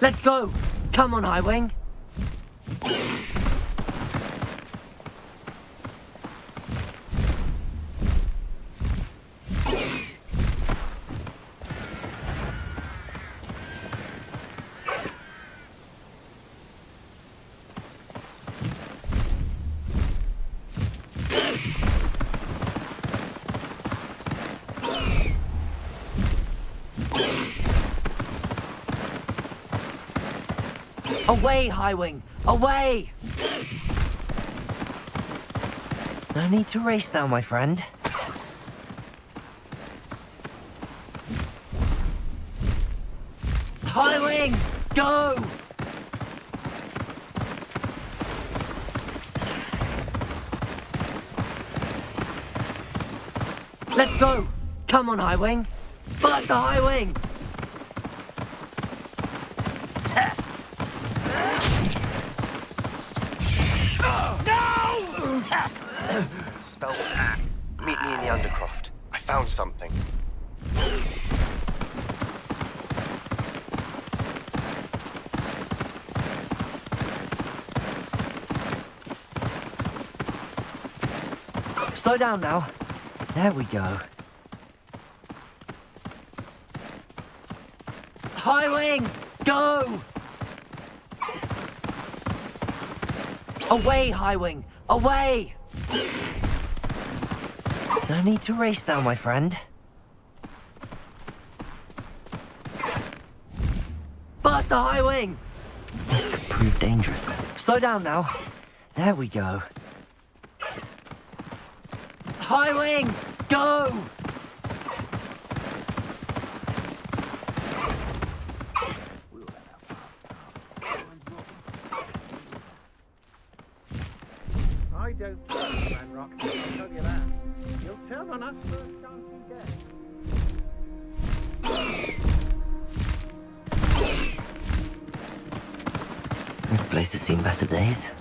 Let's go! Come on, Highwing! Away, Highwing! Away! No need to race now, my friend. Highwing! Go! Let's go! Come on, Highwing! Bust the Highwing! Spell pack. Meet me in the Undercroft. I found something. Slow down now. There we go. Highwing! Go! Away, Highwing! Away! No need to race now, my friend. Bust the Highwing! This could prove dangerous. Slow down now. There we go. Highwing! Go! I don't trust Man Rock, I'll tell you that. You'll turn on us first chance you get. This place has seen better days.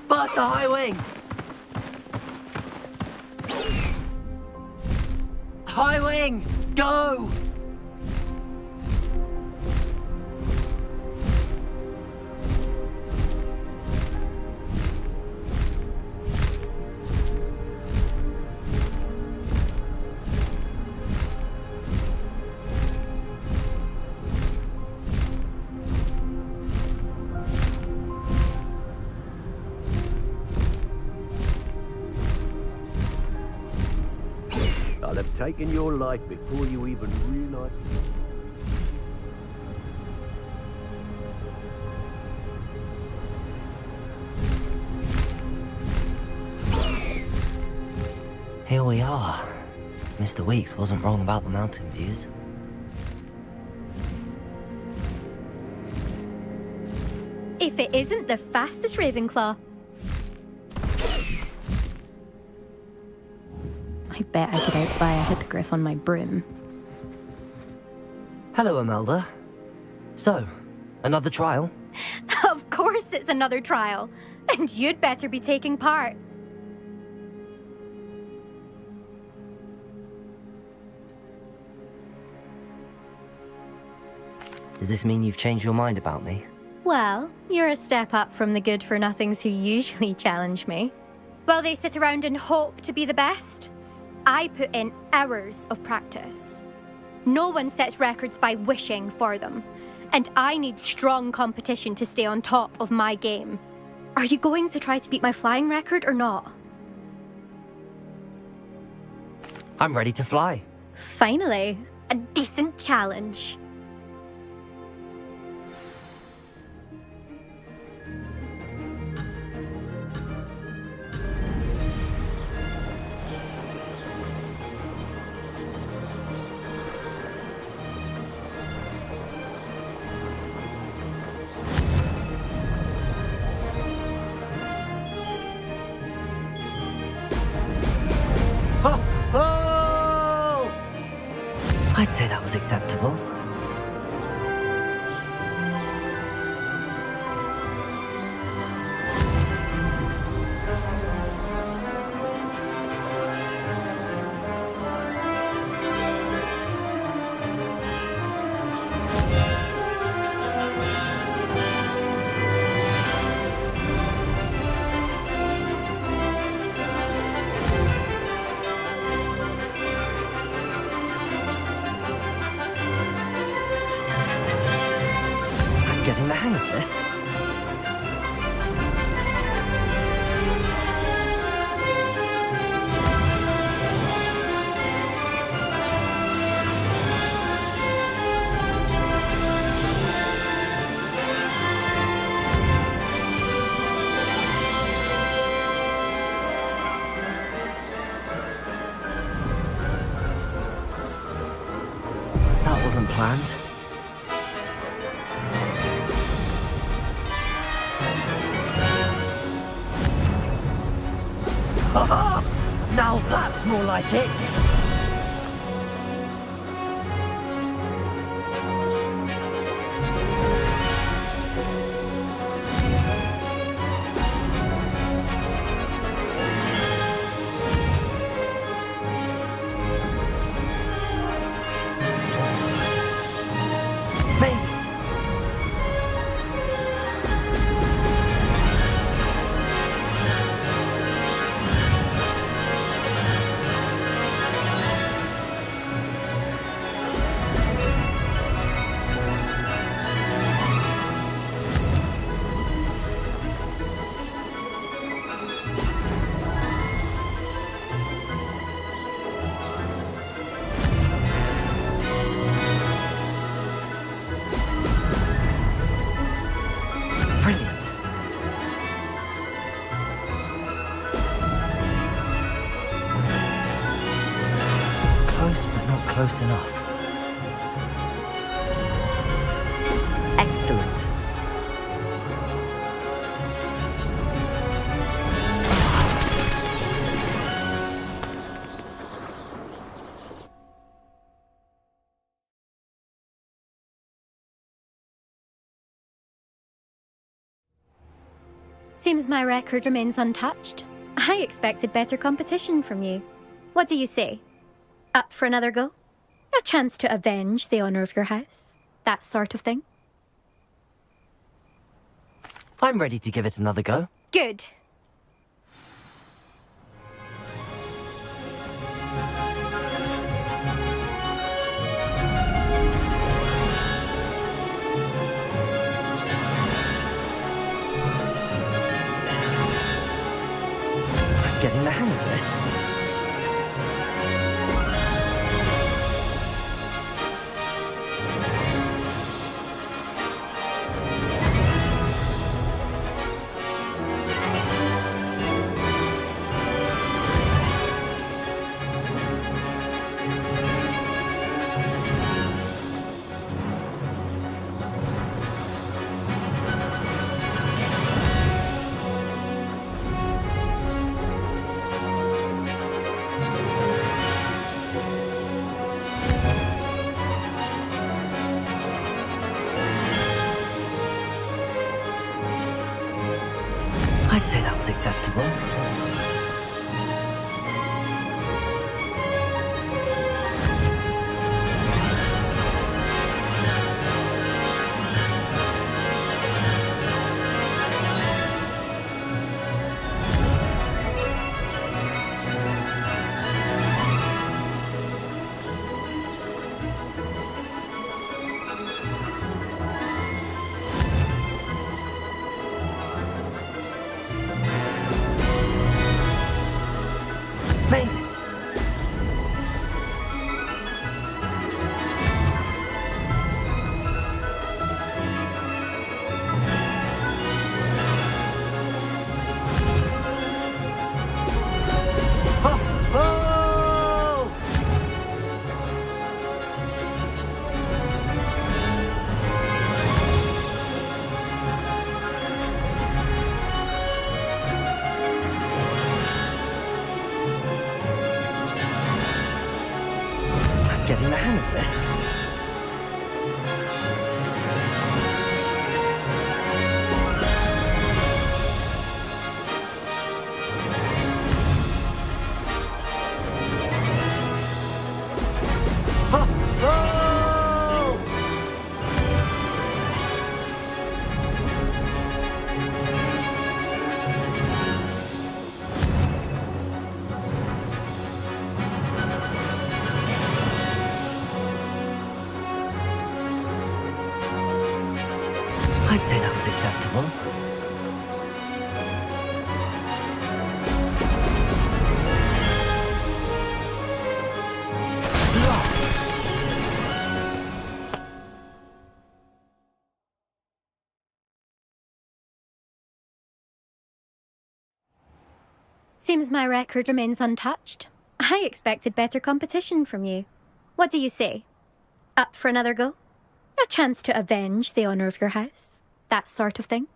Bust the Highwing! Highwing! Go! I'll have taken your life before you even realize. Here we are. Mr. Weeks wasn't wrong about the mountain views. If it isn't the fastest Ravenclaw. I bet I could outfly a hippogriff on my broom. Hello, Imelda. So, another trial? Of course it's another trial. And you'd better be taking part. Does this mean you've changed your mind about me? Well, you're a step up from the good-for-nothings who usually challenge me. While they sit around and hope to be the best, I put in hours of practice. No one sets records by wishing for them, and I need strong competition to stay on top of my game. Are you going to try to beat my flying record or not? I'm ready to fly. Finally, a decent challenge. Oh! I'd say that was acceptable. Getting the hang of this. That wasn't planned. Now that's more like it! Made it! Brilliant. Close, but not close enough. Excellent. Seems my record remains untouched. I expected better competition from you. What do you say? Up for another go? A chance to avenge the honor of your house? That sort of thing? I'm ready to give it another go. Good. Getting the hang of this. I'd say that was acceptable. Getting the hang of this. Ha! Oh! I'd say that was acceptable. Lost! Seems my record remains untouched. I expected better competition from you. What do you say? Up for another go? A chance to avenge the honour of your house? That sort of thing?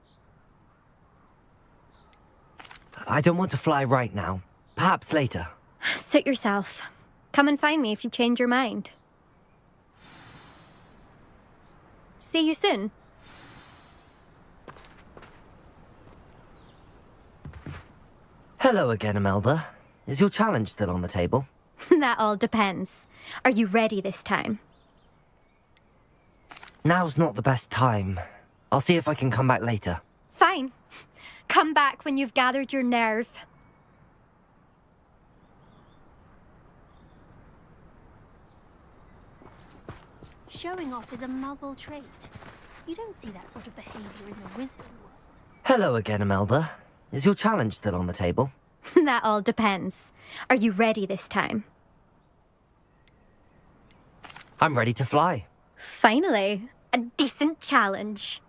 I don't want to fly right now. Perhaps later. Suit yourself. Come and find me if you change your mind. See you soon. Hello again, Imelda. Is your challenge still on the table? That all depends. Are you ready this time? Now's not the best time. I'll see if I can come back later. Fine. Come back when you've gathered your nerve. Showing off is a muggle trait. You don't see that sort of behavior in the wizarding world. Hello again, Imelda. Is your challenge still on the table? That all depends. Are you ready this time? I'm ready to fly. Finally, a decent challenge.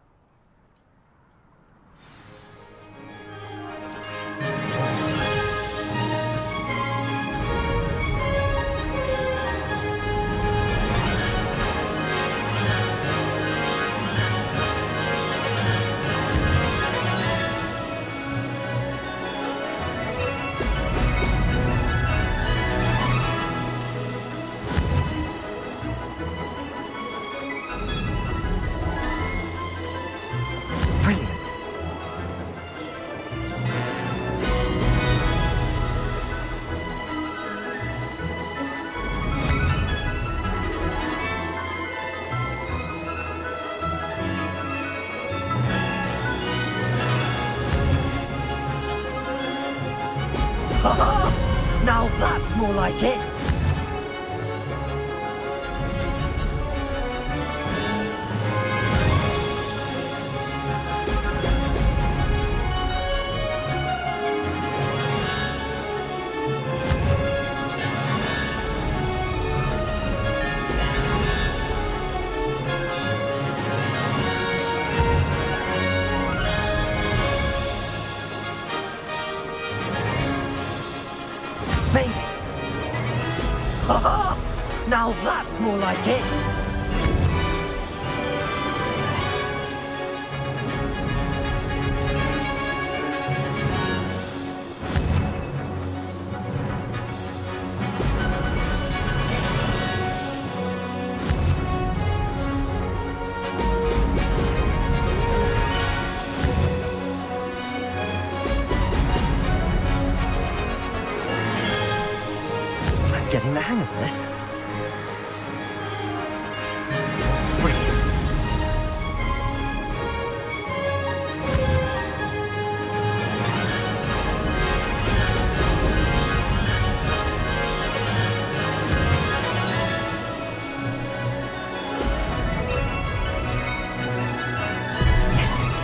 Brilliant. Now that's more like it. Made it! Now that's more like it! I'm getting the hang of this. Brilliant. Missed it.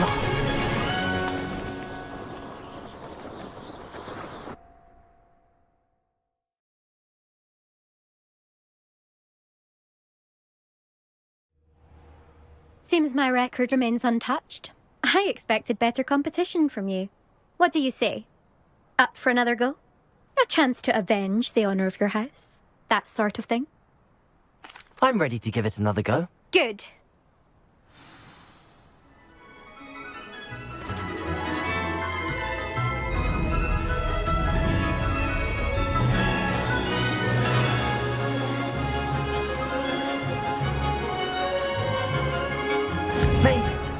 Lost. Seems my record remains untouched. I expected better competition from you. What do you say? Up for another go? A chance to avenge the honour of your house? That that sort of thing. I'm ready to give it another go. Good. Made it!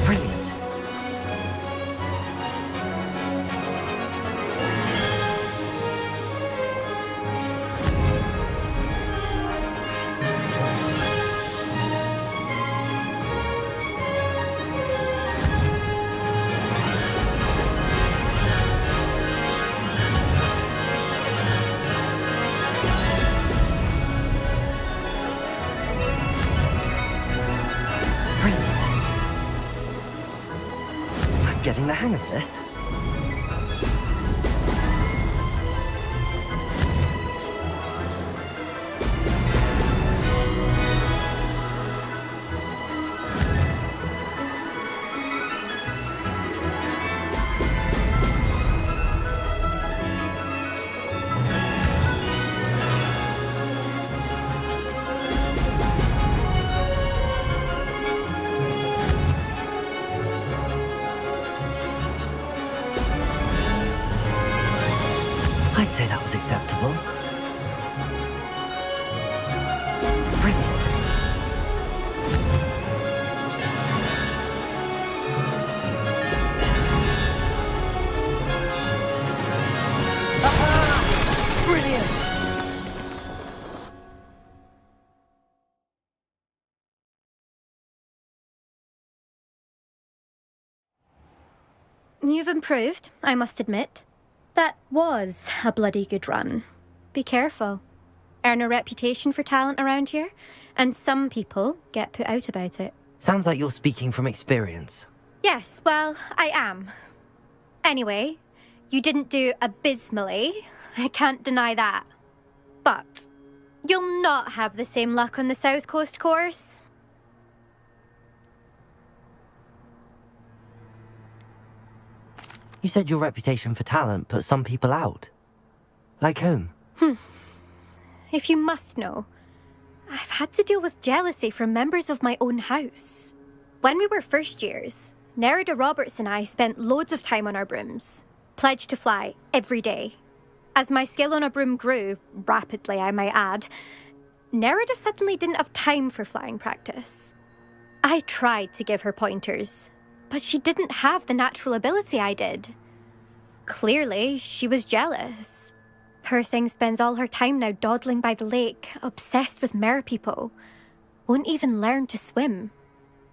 Brilliant. Brilliant. I'm getting the hang of this. I'd say that was acceptable. Brilliant. Ah! Brilliant! You've improved, I must admit. That was a bloody good run. Be careful. Earn a reputation for talent around here, and some people get put out about it. Sounds like you're speaking from experience. Yes, well, I am. Anyway, you didn't do abysmally. I can't deny that. But you'll not have the same luck on the South Coast course. You said your reputation for talent put some people out. Like whom? If you must know, I've had to deal with jealousy from members of my own house. When we were first years, Nerida Roberts and I spent loads of time on our brooms, pledged to fly every day. As my skill on a broom grew, rapidly I might add, Nerida suddenly didn't have time for flying practice. I tried to give her pointers, but she didn't have the natural ability I did. Clearly, she was jealous. Poor thing spends all her time now dawdling by the lake, obsessed with merpeople. Won't even learn to swim.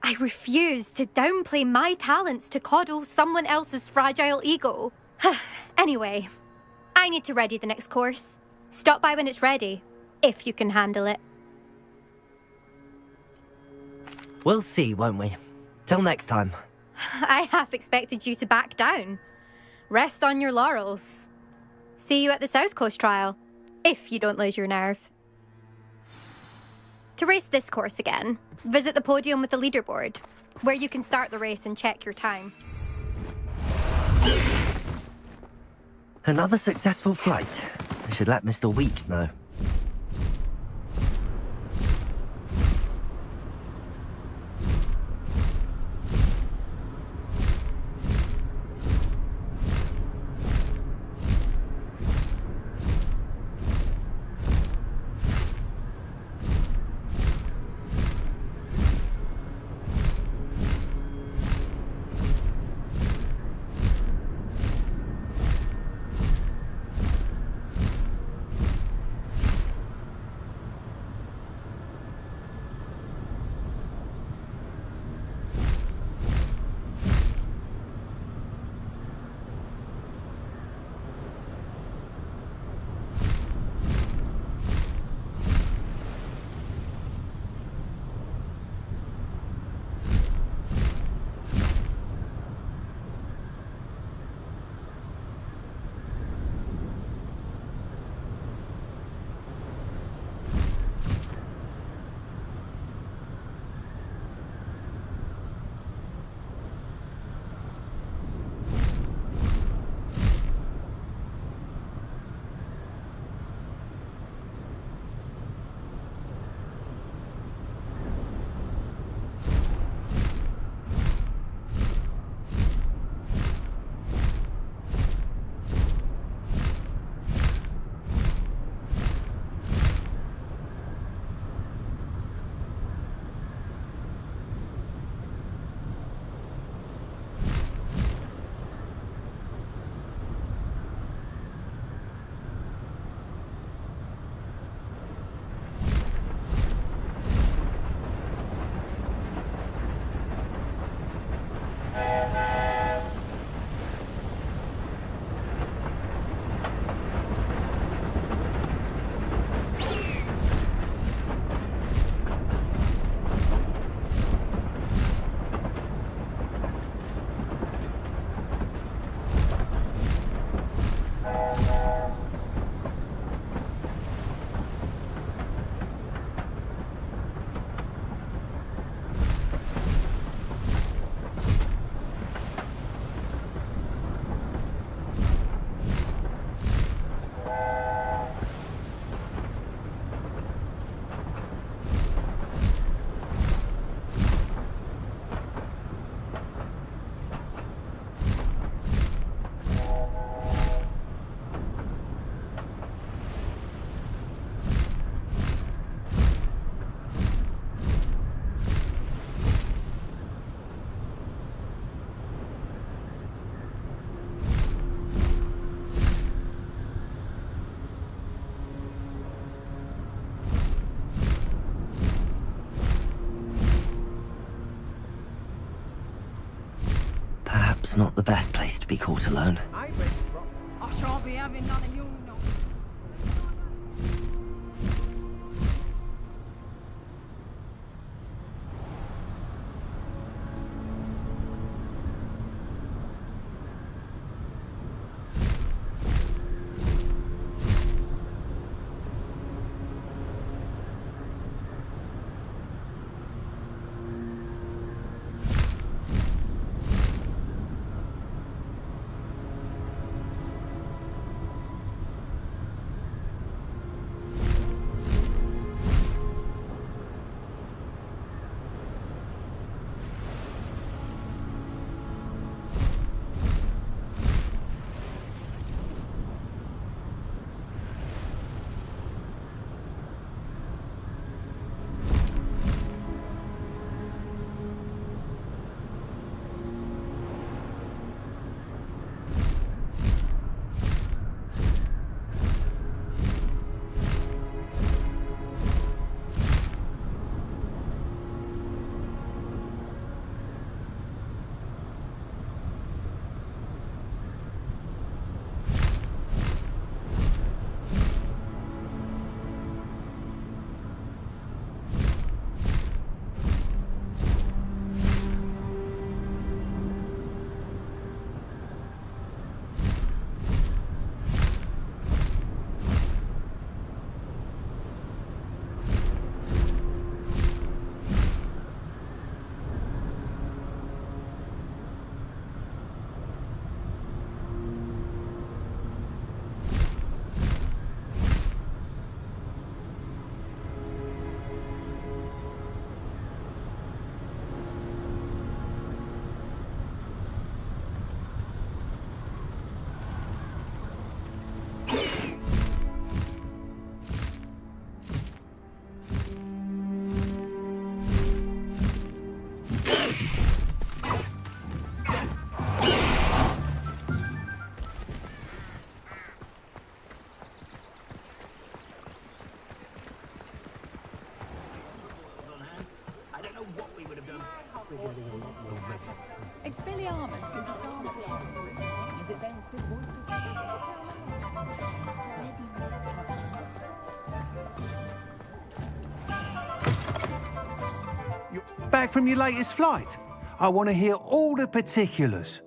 I refuse to downplay my talents to coddle someone else's fragile ego. Anyway, I need to ready the next course. Stop by when it's ready, if you can handle it. We'll see, won't we? Till next time. I half expected you to back down. Rest on your laurels. See you at the South Coast trial, if you don't lose your nerve. To race this course again, visit the podium with the leaderboard, where you can start the race and check your time. Another successful flight. I should let Mr. Weeks know. shop's not the best place to be caught alone. I bet I shan't be having none of you no. You're back from your latest flight? I want to hear all the particulars.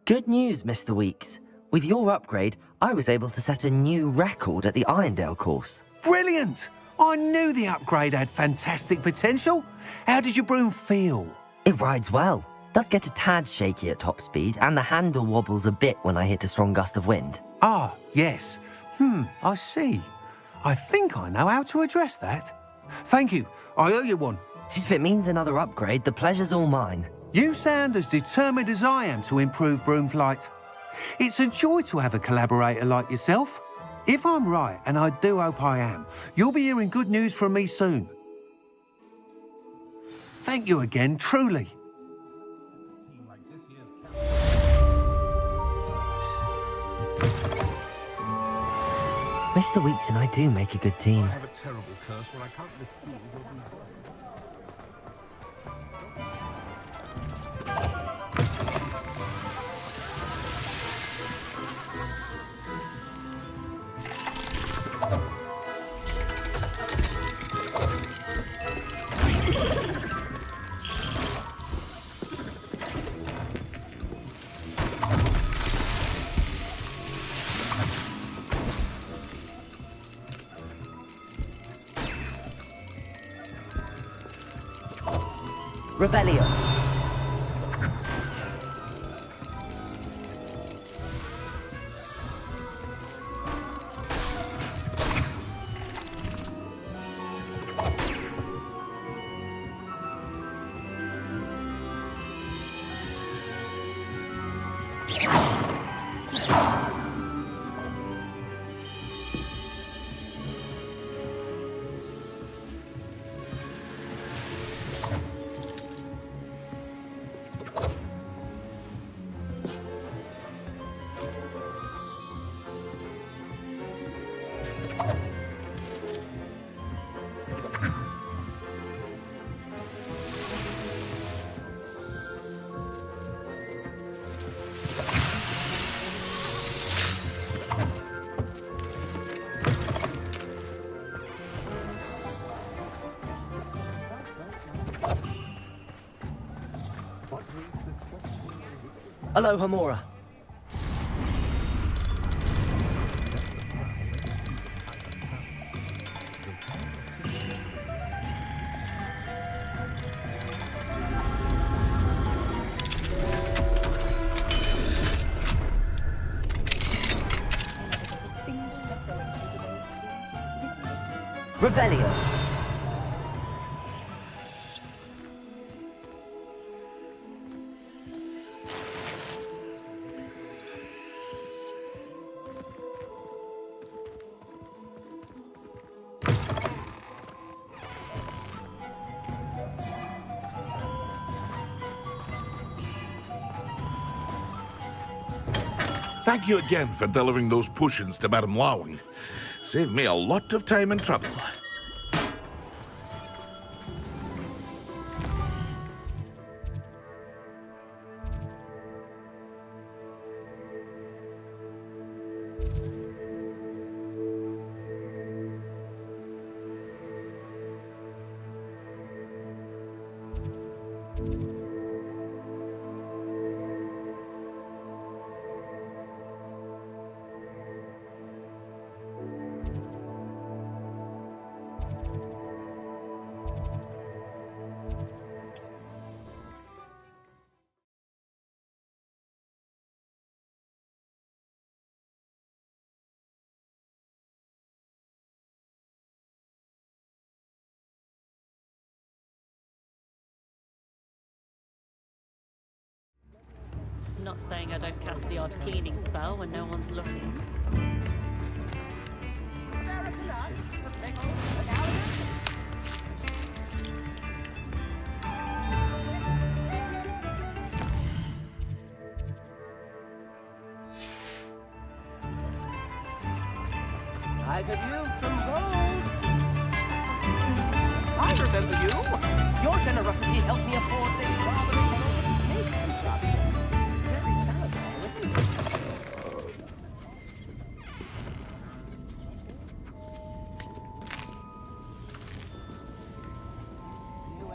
Good news, Mr. Weeks. With your upgrade, I was able to set a new record at the Irondale course. Brilliant! I knew the upgrade had fantastic potential. How did your broom feel? It rides well. Does get a tad shaky at top speed, and the handle wobbles a bit when I hit a strong gust of wind. Ah, yes. I see. I think I know how to address that. Thank you. I owe you one. If it means another upgrade, the pleasure's all mine. You sound as determined as I am to improve broom flight. It's a joy to have a collaborator like yourself. If I'm right, and I do hope I am, you'll be hearing good news from me soon. Thank you again, truly. Mr. Weeks and I do make a good team. I have a terrible curse where I can't refuse your Revelio. Hello, Hamura. Revelio. Thank you again for delivering those potions to Madame Lawing. Saved me a lot of time and trouble. Not saying I don't cast the odd cleaning spell when no one's looking. I could use some gold. I remember you. Your generosity helped me afford this rather than shop. Very Salazar, isn't it?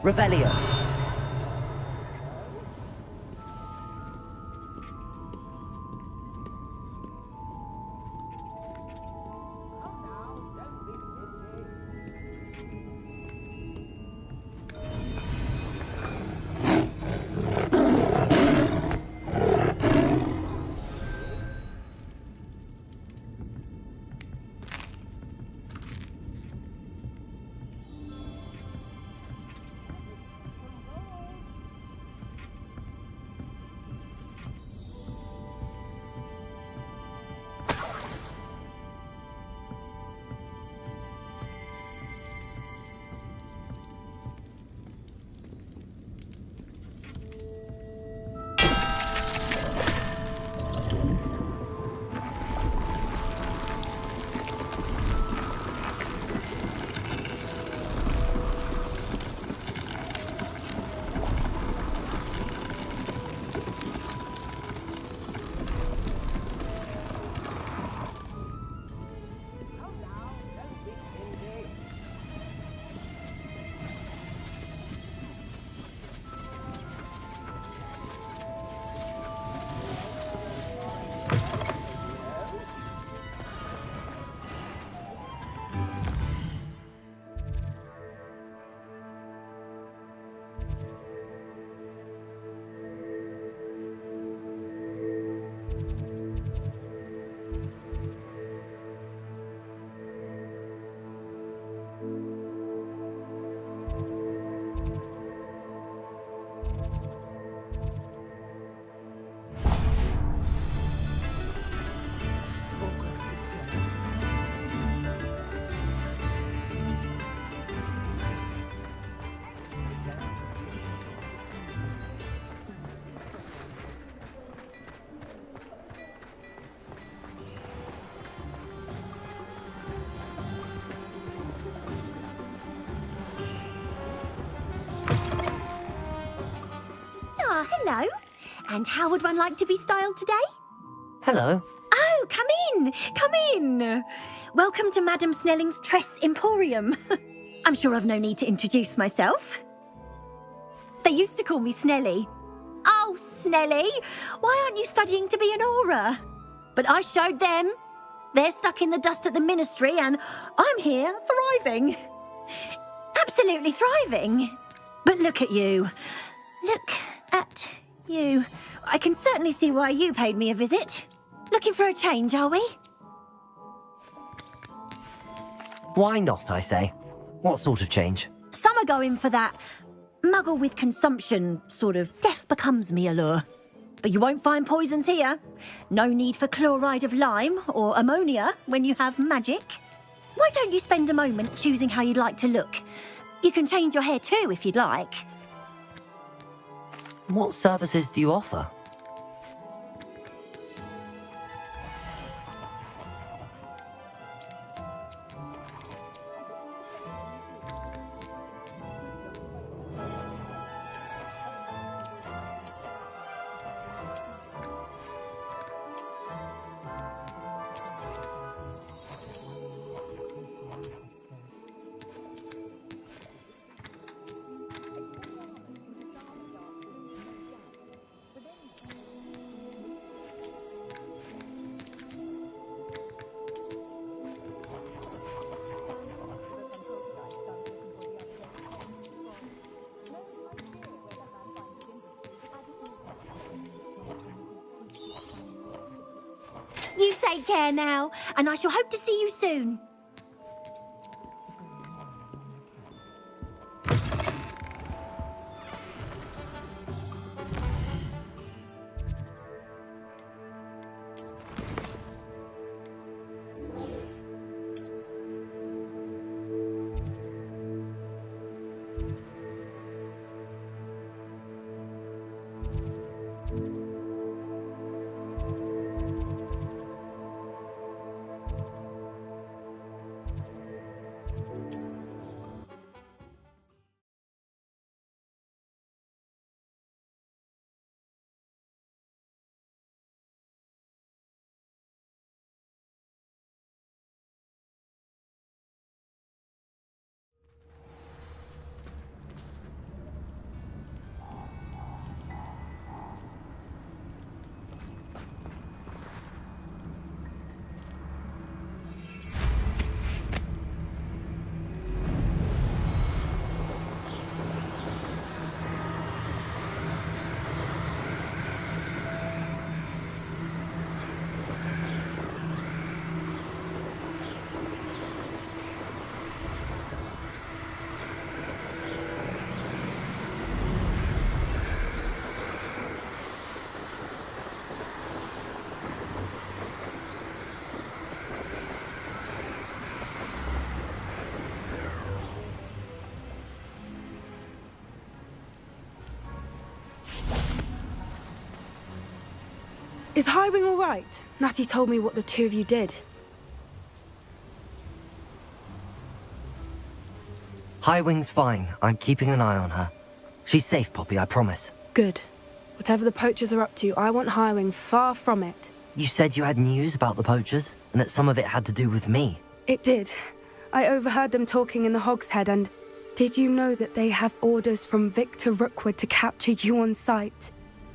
Revelio. Hello. And how would one like to be styled today? Hello. Oh, come in. Come in. Welcome to Madame Snelling's Tress Emporium. I'm sure I've no need to introduce myself. They used to call me Snelly. Oh, Oh, Snelly, why aren't you studying to be an aura? But I showed them. They're stuck in the dust at the ministry, and I'm here thriving. Absolutely thriving. But look at you. Look at you. I can certainly see why you paid me a visit. Looking for a change, are we? Why not, I say? What sort of change? Some are going for that muggle with consumption, sort of death becomes me allure. But you won't find poisons here. No need for chloride of lime or ammonia when you have magic. Why don't you spend a moment choosing how you'd like to look? You can change your hair too if you'd like. What services do you offer? You take care now, and I shall hope to see you soon. Is Highwing all right? Natty told me what the two of you did. Highwing's fine. I'm keeping an eye on her. She's safe, Poppy, I promise. Good. Whatever the poachers are up to, I want Highwing far from it. You said you had news about the poachers, and that some of it had to do with me. It did. I overheard them talking in the Hogshead, and did you know that they have orders from Victor Rookwood to capture you on sight?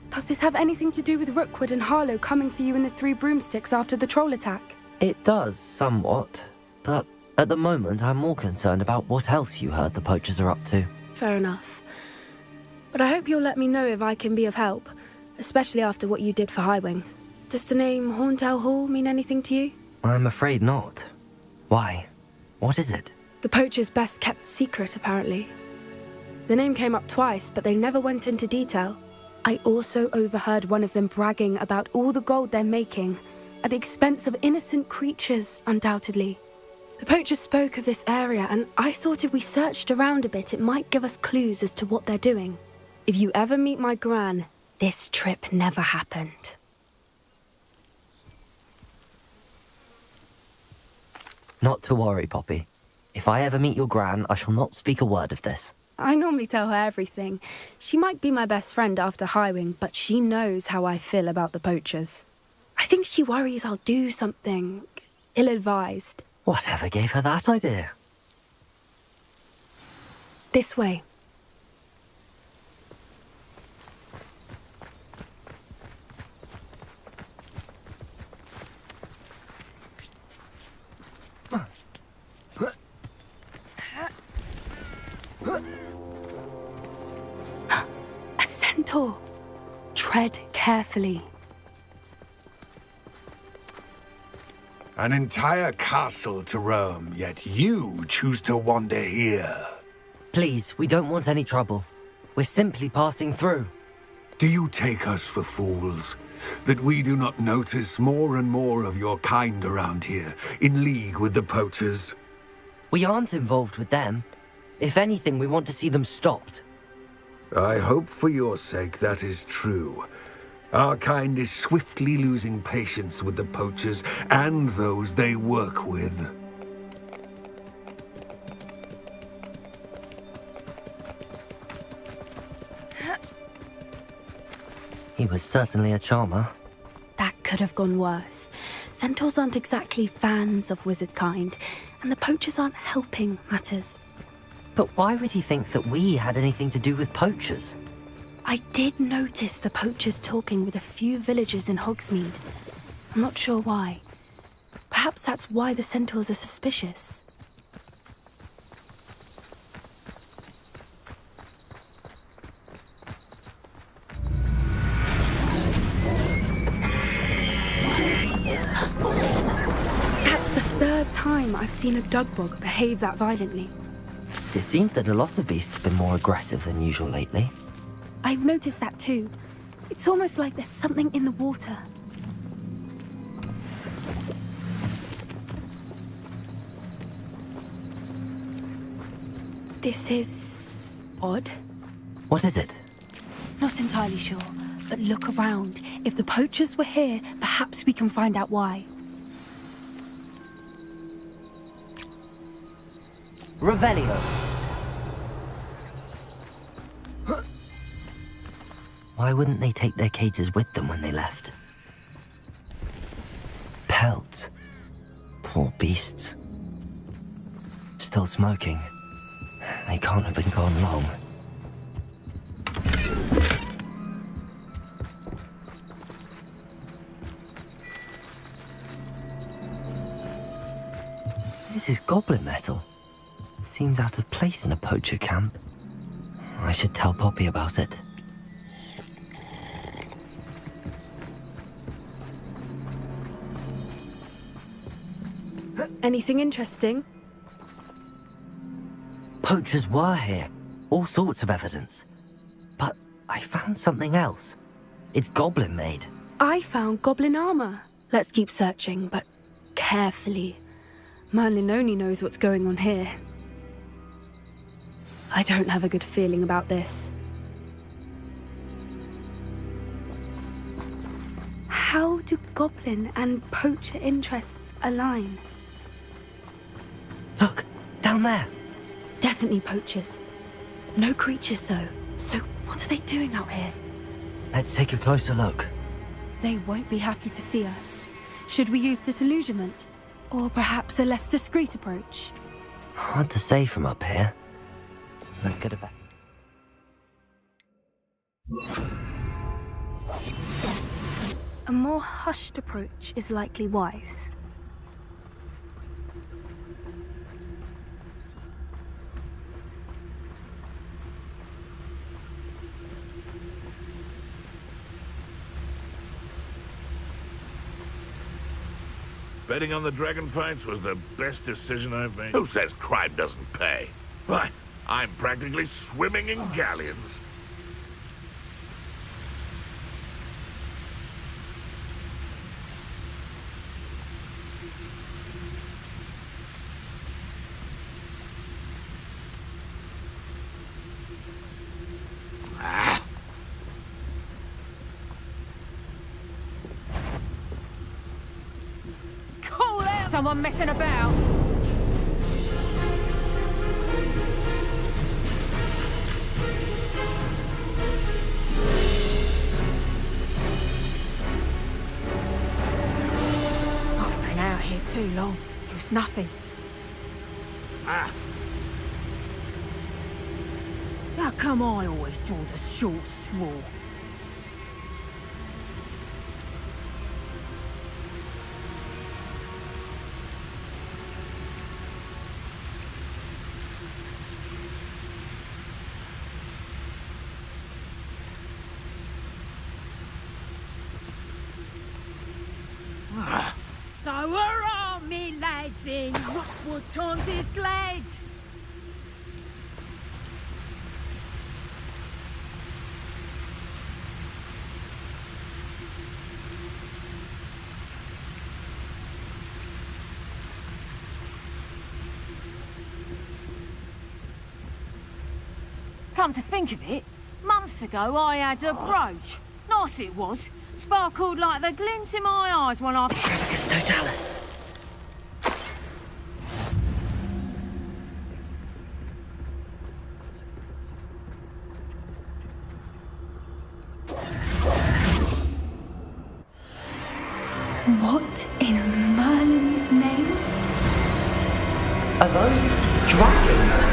Does this have anything to do with Rookwood and Harlow coming for you in the Three Broomsticks after the troll attack? It does, somewhat. But at the moment, I'm more concerned about what else you heard the poachers are up to. Fair enough. But I hope you'll let me know if I can be of help, especially after what you did for Highwing. Does the name Horntail Hall mean anything to you? I'm afraid not. Why? What is it? The poachers' best kept secret, apparently. The name came up twice, but they never went into detail. I also overheard one of them bragging about all the gold they're making, at the expense of innocent creatures, undoubtedly. The poachers spoke of this area, and I thought if we searched around a bit, it might give us clues as to what they're doing. If you ever meet my gran, this trip never happened. Not to worry, Poppy. If I ever meet your gran, I shall not speak a word of this. I normally tell her everything. She might be my best friend after Highwing, but she knows how I feel about the poachers. I think she worries I'll do something ill-advised. Whatever gave her that idea? This way. Centaur. Tread carefully. An entire castle to roam, yet you choose to wander here. Please, we don't want any trouble. We're simply passing through. Do you take us for fools? That we do not notice more and more of your kind around here, in league with the poachers? We aren't involved with them. If anything, we want to see them stopped. I hope for your sake that is true. Our kind is swiftly losing patience with the poachers and those they work with. He was certainly a charmer. That could have gone worse. Centaurs aren't exactly fans of wizard kind, and the poachers aren't helping matters. But why would he think that we had anything to do with poachers? I did notice the poachers talking with a few villagers in Hogsmeade. I'm not sure why. Perhaps that's why the centaurs are suspicious. That's the third time I've seen a dugbog behave that violently. It seems that a lot of beasts have been more aggressive than usual lately. I've noticed that too. It's almost like there's something in the water. This is odd. What is it? Not entirely sure, but look around. If the poachers were here, perhaps we can find out why. Revelio. Why wouldn't they take their cages with them when they left? Pelts. Poor beasts. Still smoking. They can't have been gone long. This is goblin metal. Seems out of place in a poacher camp. I should tell Poppy about it. Anything interesting? Poachers were here. All sorts of evidence. But I found something else. It's goblin made. I found goblin armor. Let's keep searching, but carefully. Merlin only knows what's going on here. I don't have a good feeling about this. How do goblin and poacher interests align? Look, down there. Definitely poachers. No creatures though. So what are they doing out here? Let's take a closer look. They won't be happy to see us. Should we use disillusionment? Or perhaps a less discreet approach? Hard to say from up here. Let's get it back. Yes. A more hushed approach is likely wise. Betting on the dragon fights was the best decision I've made. Who says crime doesn't pay? Why, I'm practically swimming in galleons. Someone messing about. I've been out here too long. It was nothing. How come I always draw the short straw? in Rockwood times is glad. Come to think of it, months ago I had a brooch. Nice it was. Sparkled like the glint in my eyes when I... Trevicus totalis. What in Merlin's name? Are those dragons?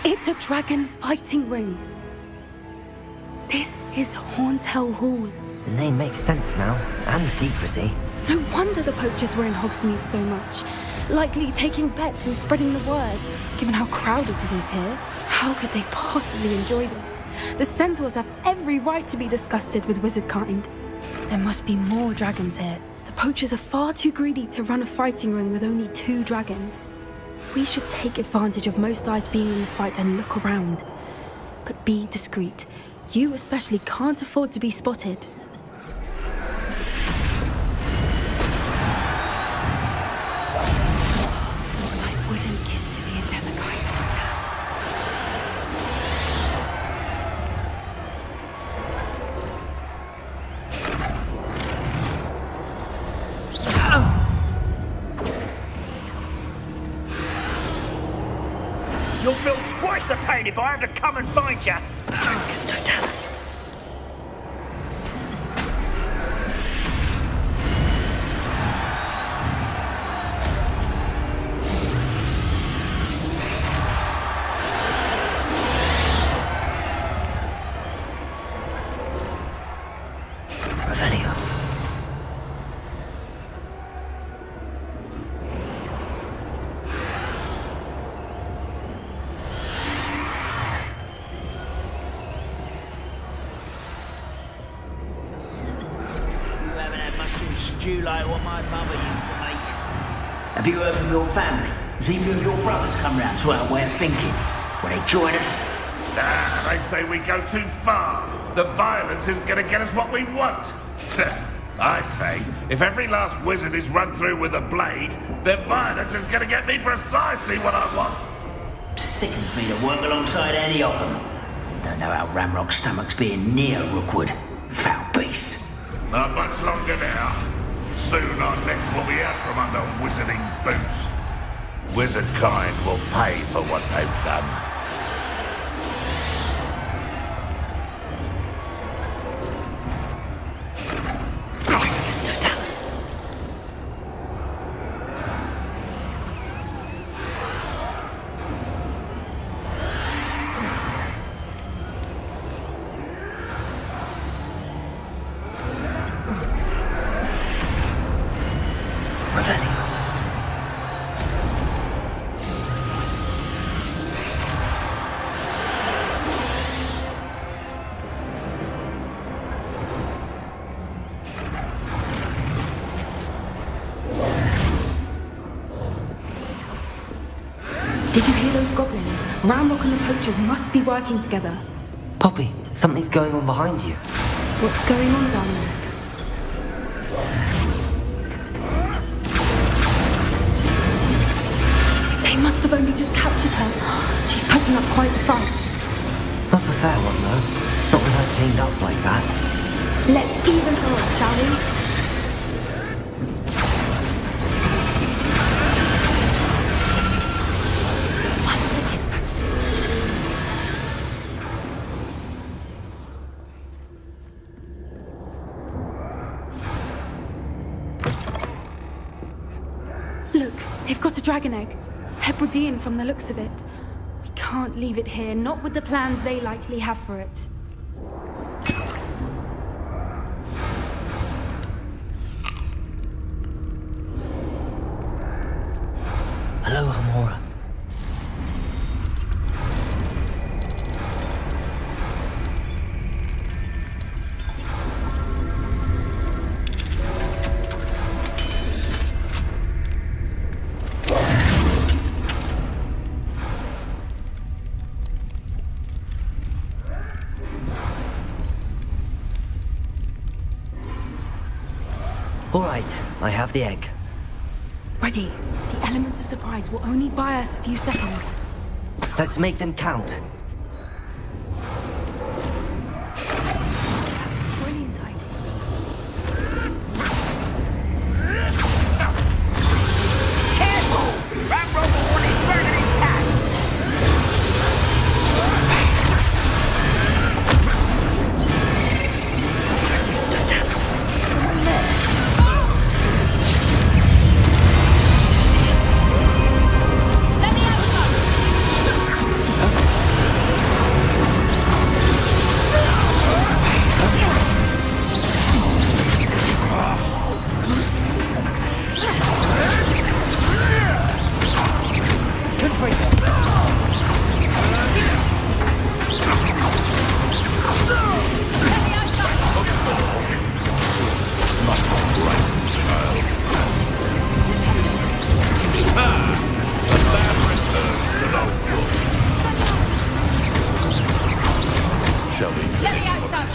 It's a dragon fighting ring. This is Horntail Hall. The name makes sense now, and the secrecy. No wonder the poachers were in Hogsmeade so much. Likely taking bets and spreading the word, given how crowded it is here. How could they possibly enjoy this? The centaurs have every right to be disgusted with wizard kind. There must be more dragons here. The poachers are far too greedy to run a fighting ring with only 2 dragons. We should take advantage of most eyes being in the fight and look around. But be discreet. You especially can't afford to be spotted. What I wouldn't give to be a democrat right You'll feel twice the pain if I have to come and find you. Trevicus totalis. Revelio. Stew like what my mother used to make. Have you heard from your family? Has either of your brothers come round to our way of thinking? Will they join us? Nah, they say we go too far. The violence isn't going to get us what we want. I say, if every last wizard is run through with a blade, then violence is going to get me precisely what I want. Sickens me to work alongside any of them. Don't know how Ramrock's stomach's being near Rookwood. Foul beast. Not much longer now. Soon our necks will be out from under wizarding boots. Wizard kind will pay for what they've done. Trevicus totalis. Revelio. Did you hear those goblins? Ramrock and the poachers must be working together. Poppy, something's going on behind you. What's going on down there? They must have only just captured her. She's putting up quite the fight. Not a fair one, though. Not with her chained up like that. Let's even her up, shall we? Look, they've got a dragon egg. Hebridean from the looks of it. We can't leave it here, not with the plans they likely have for it. All right, I have the egg. Ready. The elements of surprise will only buy us a few seconds. Let's make them count. That's brilliant idea. Careful! Ramrock one is burning intact! Let me out, Shall we? Let me out, son.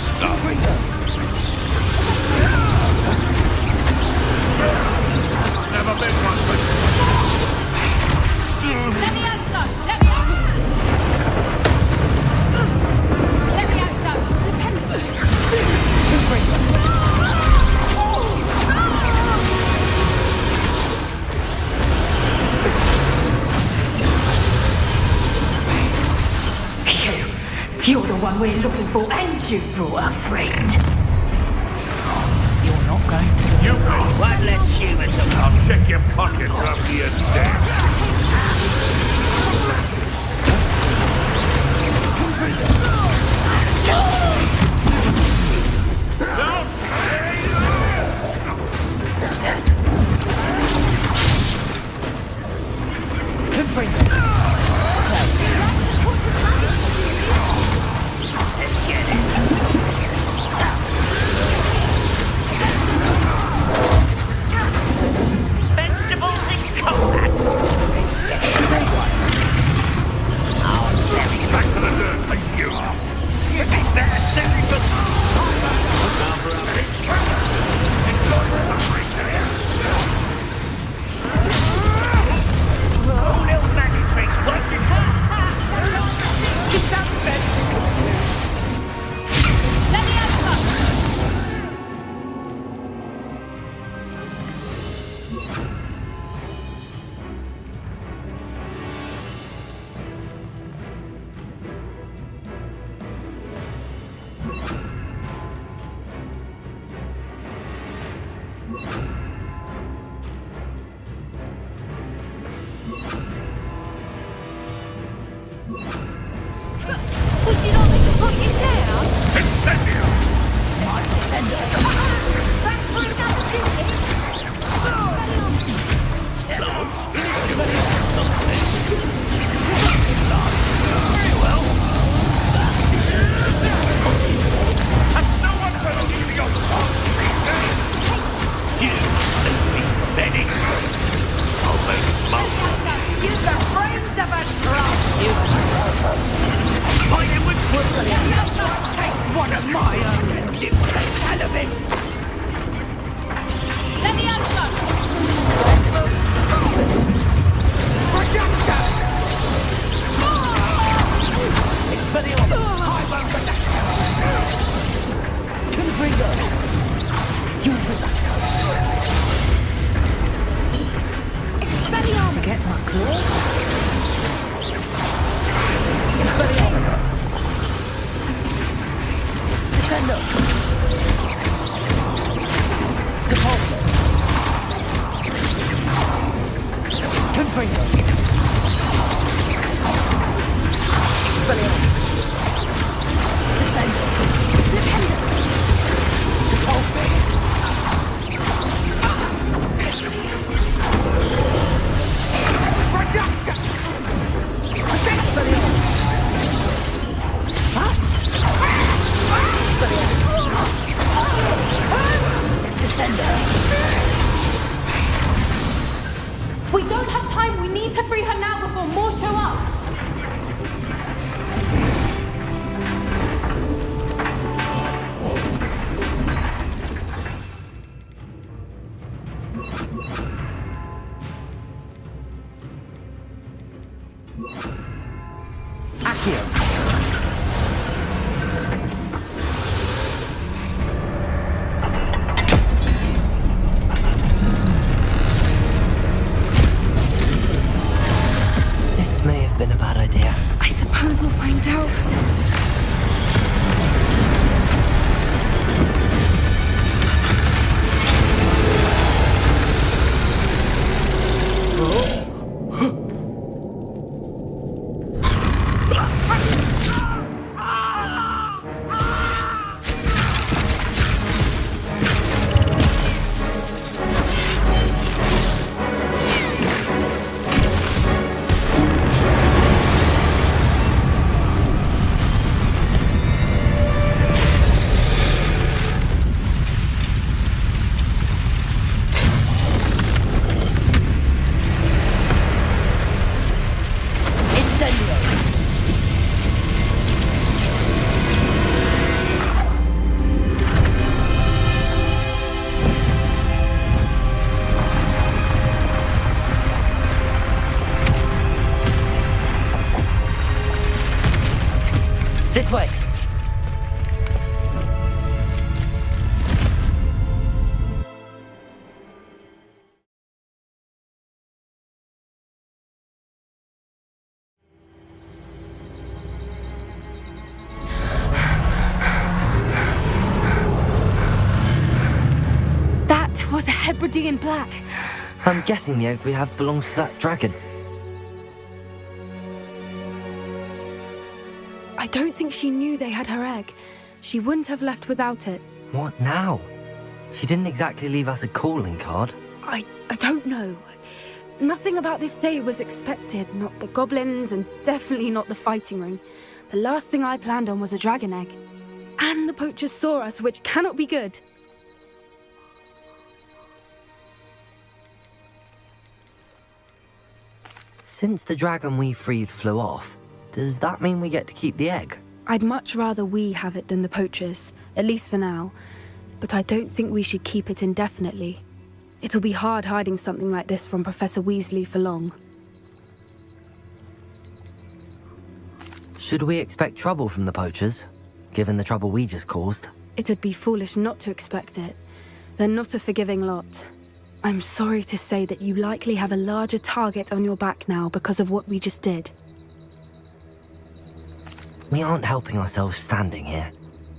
Never been one, but Let me out, son. Let me out. Let me out, son. You're the one we're looking for, and you brought a friend. You're not going to... you will. One less human to... I'll check your pockets after you're dead. Let's get it. Vegetables in combat. Back to the dirt, thank you. You'd be better suited for... Oh, little magic tricks, what did... Let me out, son. Would you not like to put it down? Incendio! Let me out, son. We don't have time. We need to free her now before more show up. Accio. This may have been a bad idea. I suppose we'll find out. This way! That was a Hebridean black. I'm guessing the egg we have belongs to that dragon. I don't think she knew they had her egg. She wouldn't have left without it. What now? She didn't exactly leave us a calling card. I don't know. Nothing about this day was expected. Not the goblins, and definitely not the fighting ring. The last thing I planned on was a dragon egg. And the poachers saw us, which cannot be good. Since the dragon we freed flew off, does that mean we get to keep the egg? I'd much rather we have it than the poachers, at least for now. But I don't think we should keep it indefinitely. It'll be hard hiding something like this from Professor Weasley for long. Should we expect trouble from the poachers, given the trouble we just caused? It'd be foolish not to expect it. They're not a forgiving lot. I'm sorry to say that you likely have a larger target on your back now because of what we just did. We aren't helping ourselves standing here.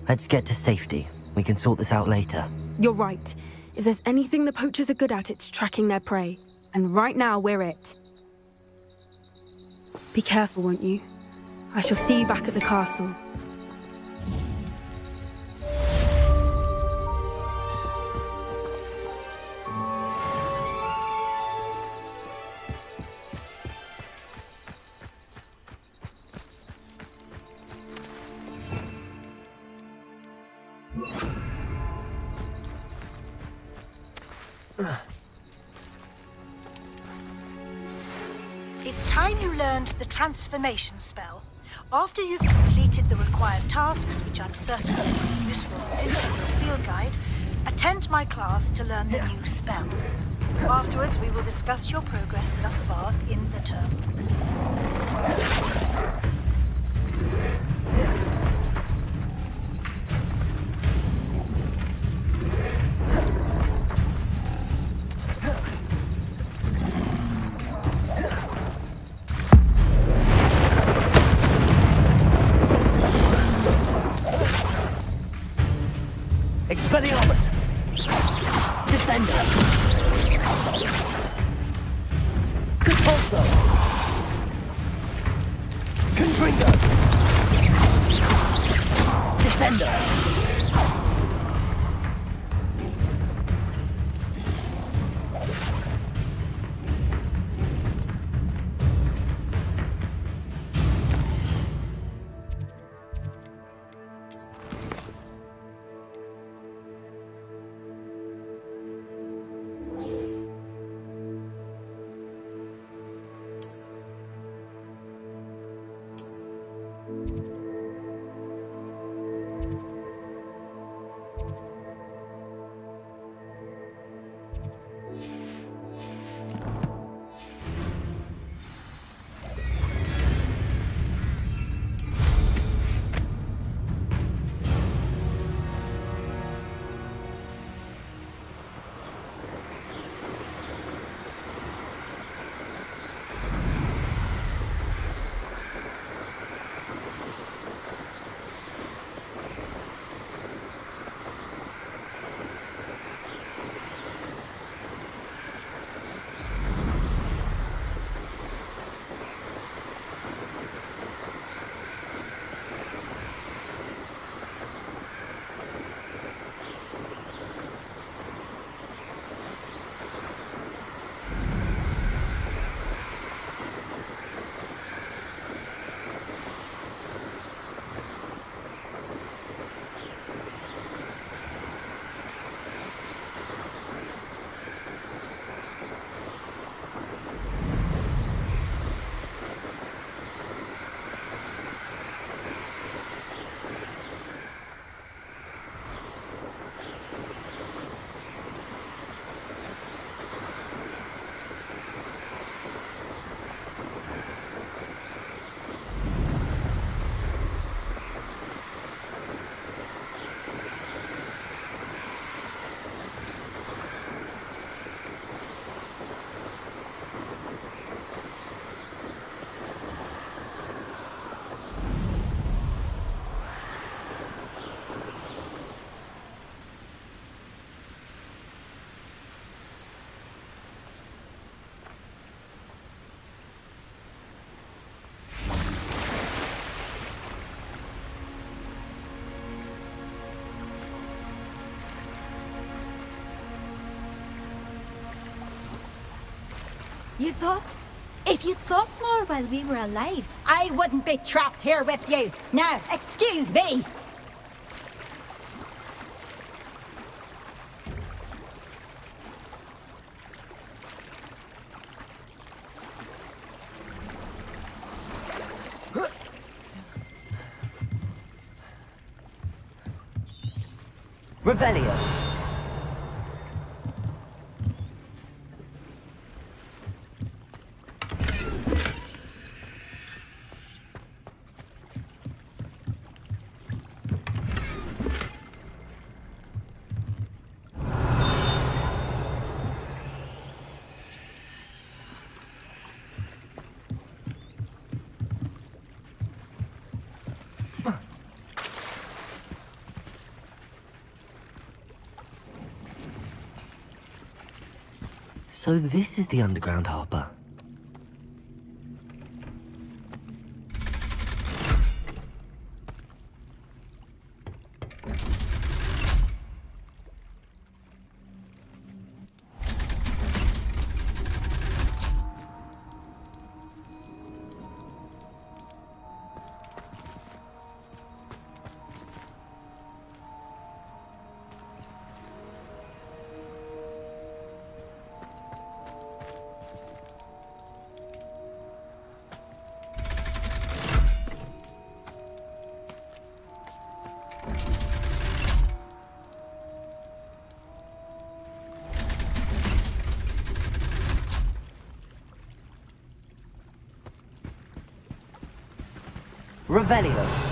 Let's get to safety. We can sort this out later. You're right. If there's anything the poachers are good at, it's tracking their prey. And right now, we're it. Be careful, won't you? I shall see you back at the castle. It's time you learned the transformation spell. After you've completed the required tasks, which I'm certain will be useful in finishing your field guide, attend my class to learn the new spell. Afterwards, we will discuss your progress thus far in the term. Expelliarmus! Descender! Conpulso! Confringo! Descender! You thought? If you thought more while we were alive, I wouldn't be trapped here with you. Now, excuse me. Revelio. So this is the underground harbour. Revelio.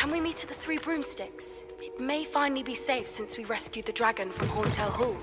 Can we meet at the Three Broomsticks? It may finally be safe since we rescued the dragon from Hauntel Hall.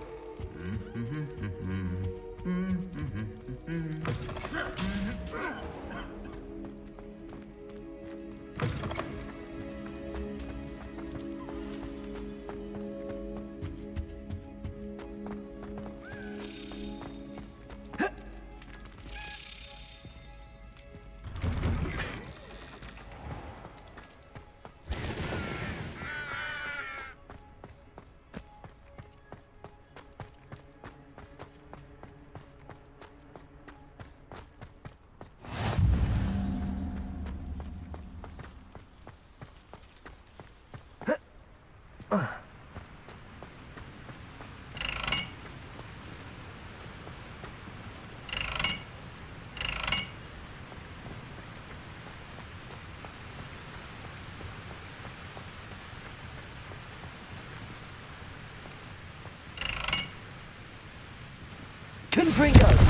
Confringo!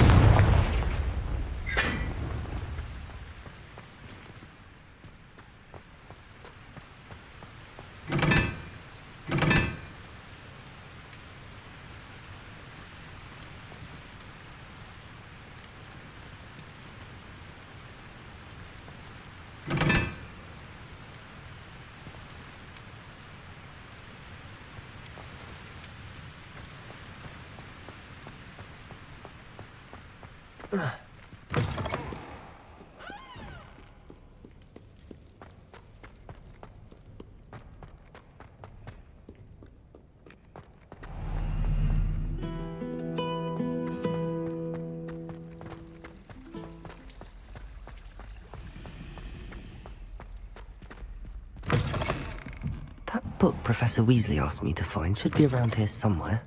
book Professor Weasley asked me to find should be around here somewhere.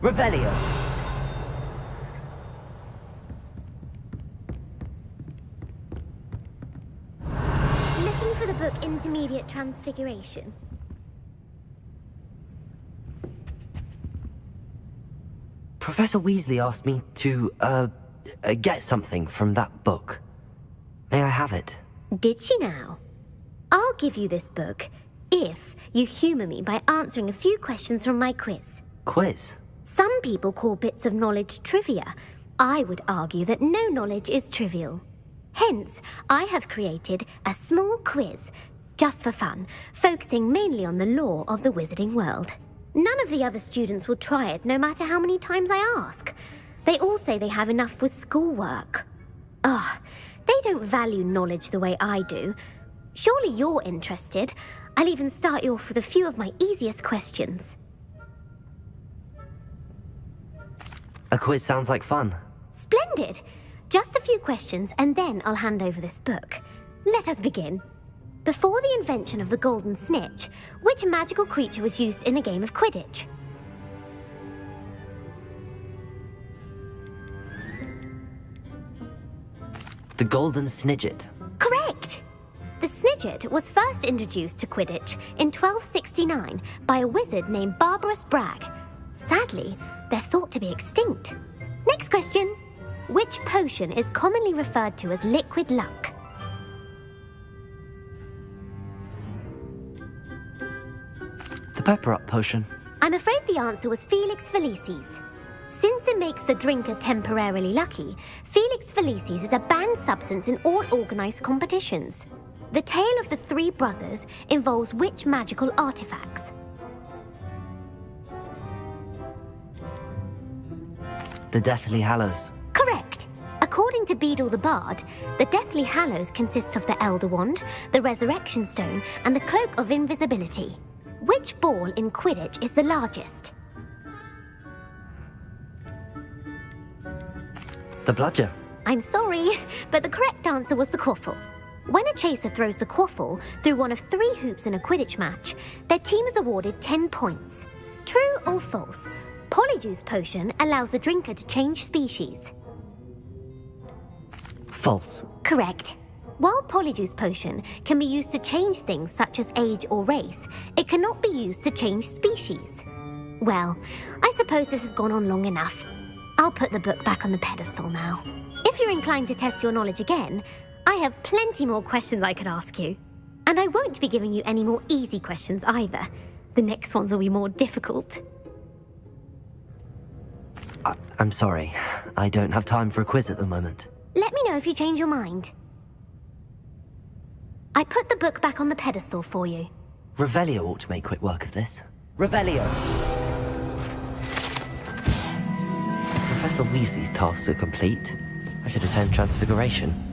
Revelio. Looking for the book Intermediate Transfiguration. Professor Weasley asked me to, get something from that book. May I have it? Did she now? I'll give you this book if you humour me by answering a few questions from my quiz. Quiz? Some people call bits of knowledge trivia. I would argue that no knowledge is trivial. Hence, I have created a small quiz, just for fun, focusing mainly on the lore of the wizarding world. None of the other students will try it, no matter how many times I ask. They all say they have enough with schoolwork. Ugh, they don't value knowledge the way I do. Surely you're interested. I'll even start you off with a few of my easiest questions. A quiz sounds like fun. Splendid! Just a few questions and then I'll hand over this book. Let us begin. Before the invention of the golden snitch, which magical creature was used in a game of Quidditch? The golden snidget. Correct! The snidget was first introduced to Quidditch in 1269 by a wizard named Barbarous Bragg. Sadly, they're thought to be extinct. Next question. Which potion is commonly referred to as liquid luck? The pepper up potion. I'm afraid the answer was Felix Felicis. Since it makes the drinker temporarily lucky, Felix Felicis is a banned substance in all organised competitions. The tale of the three brothers involves which magical artifacts? The Deathly Hallows. Correct. According to Beedle the Bard, the Deathly Hallows consists of the Elder Wand, the Resurrection Stone, and the Cloak of Invisibility. Which ball in Quidditch is the largest? The bludger. I'm sorry, but the correct answer was the quaffle. When a chaser throws the quaffle through one of 3 hoops in a Quidditch match, their team is awarded 10 points. True or false? Polyjuice potion allows the drinker to change species. False. Correct. While Polyjuice potion can be used to change things such as age or race, it cannot be used to change species. Well, I suppose this has gone on long enough. I'll put the book back on the pedestal now. If you're inclined to test your knowledge again, I have plenty more questions I could ask you. And I won't be giving you any more easy questions either. The next ones will be more difficult. I'm sorry. I don't have time for a quiz at the moment. Let me know if you change your mind. I put the book back on the pedestal for you. Revelio ought to make quick work of this. Revelio! Professor Weasley's tasks are complete. I should attend Transfiguration.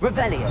Revelio.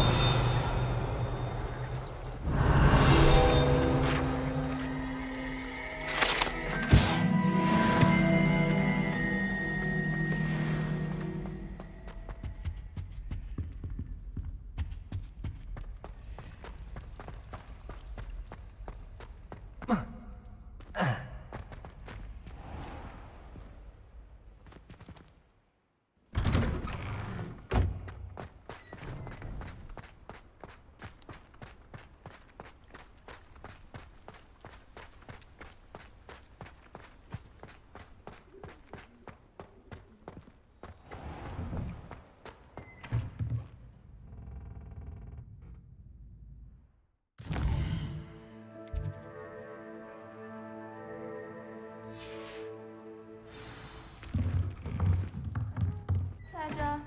Pleasure.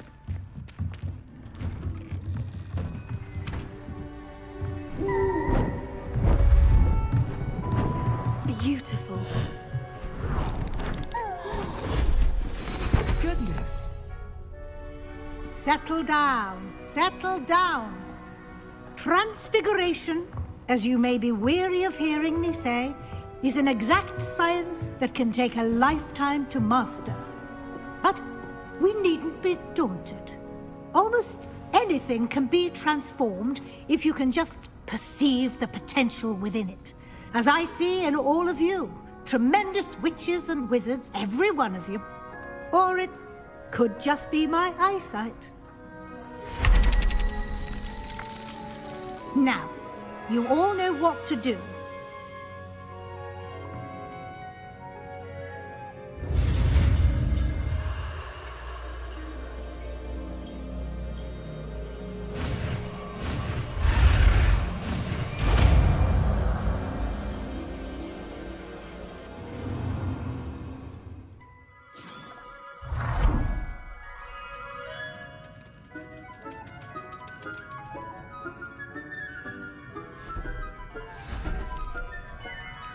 Beautiful. Goodness. Settle down. Settle down. Transfiguration, as you may be weary of hearing me say, is an exact science that can take a lifetime to master. But we needn't be daunted. Almost anything can be transformed if you can just perceive the potential within it. As I see in all of you, tremendous witches and wizards, every one of you. Or it could just be my eyesight. Now, you all know what to do.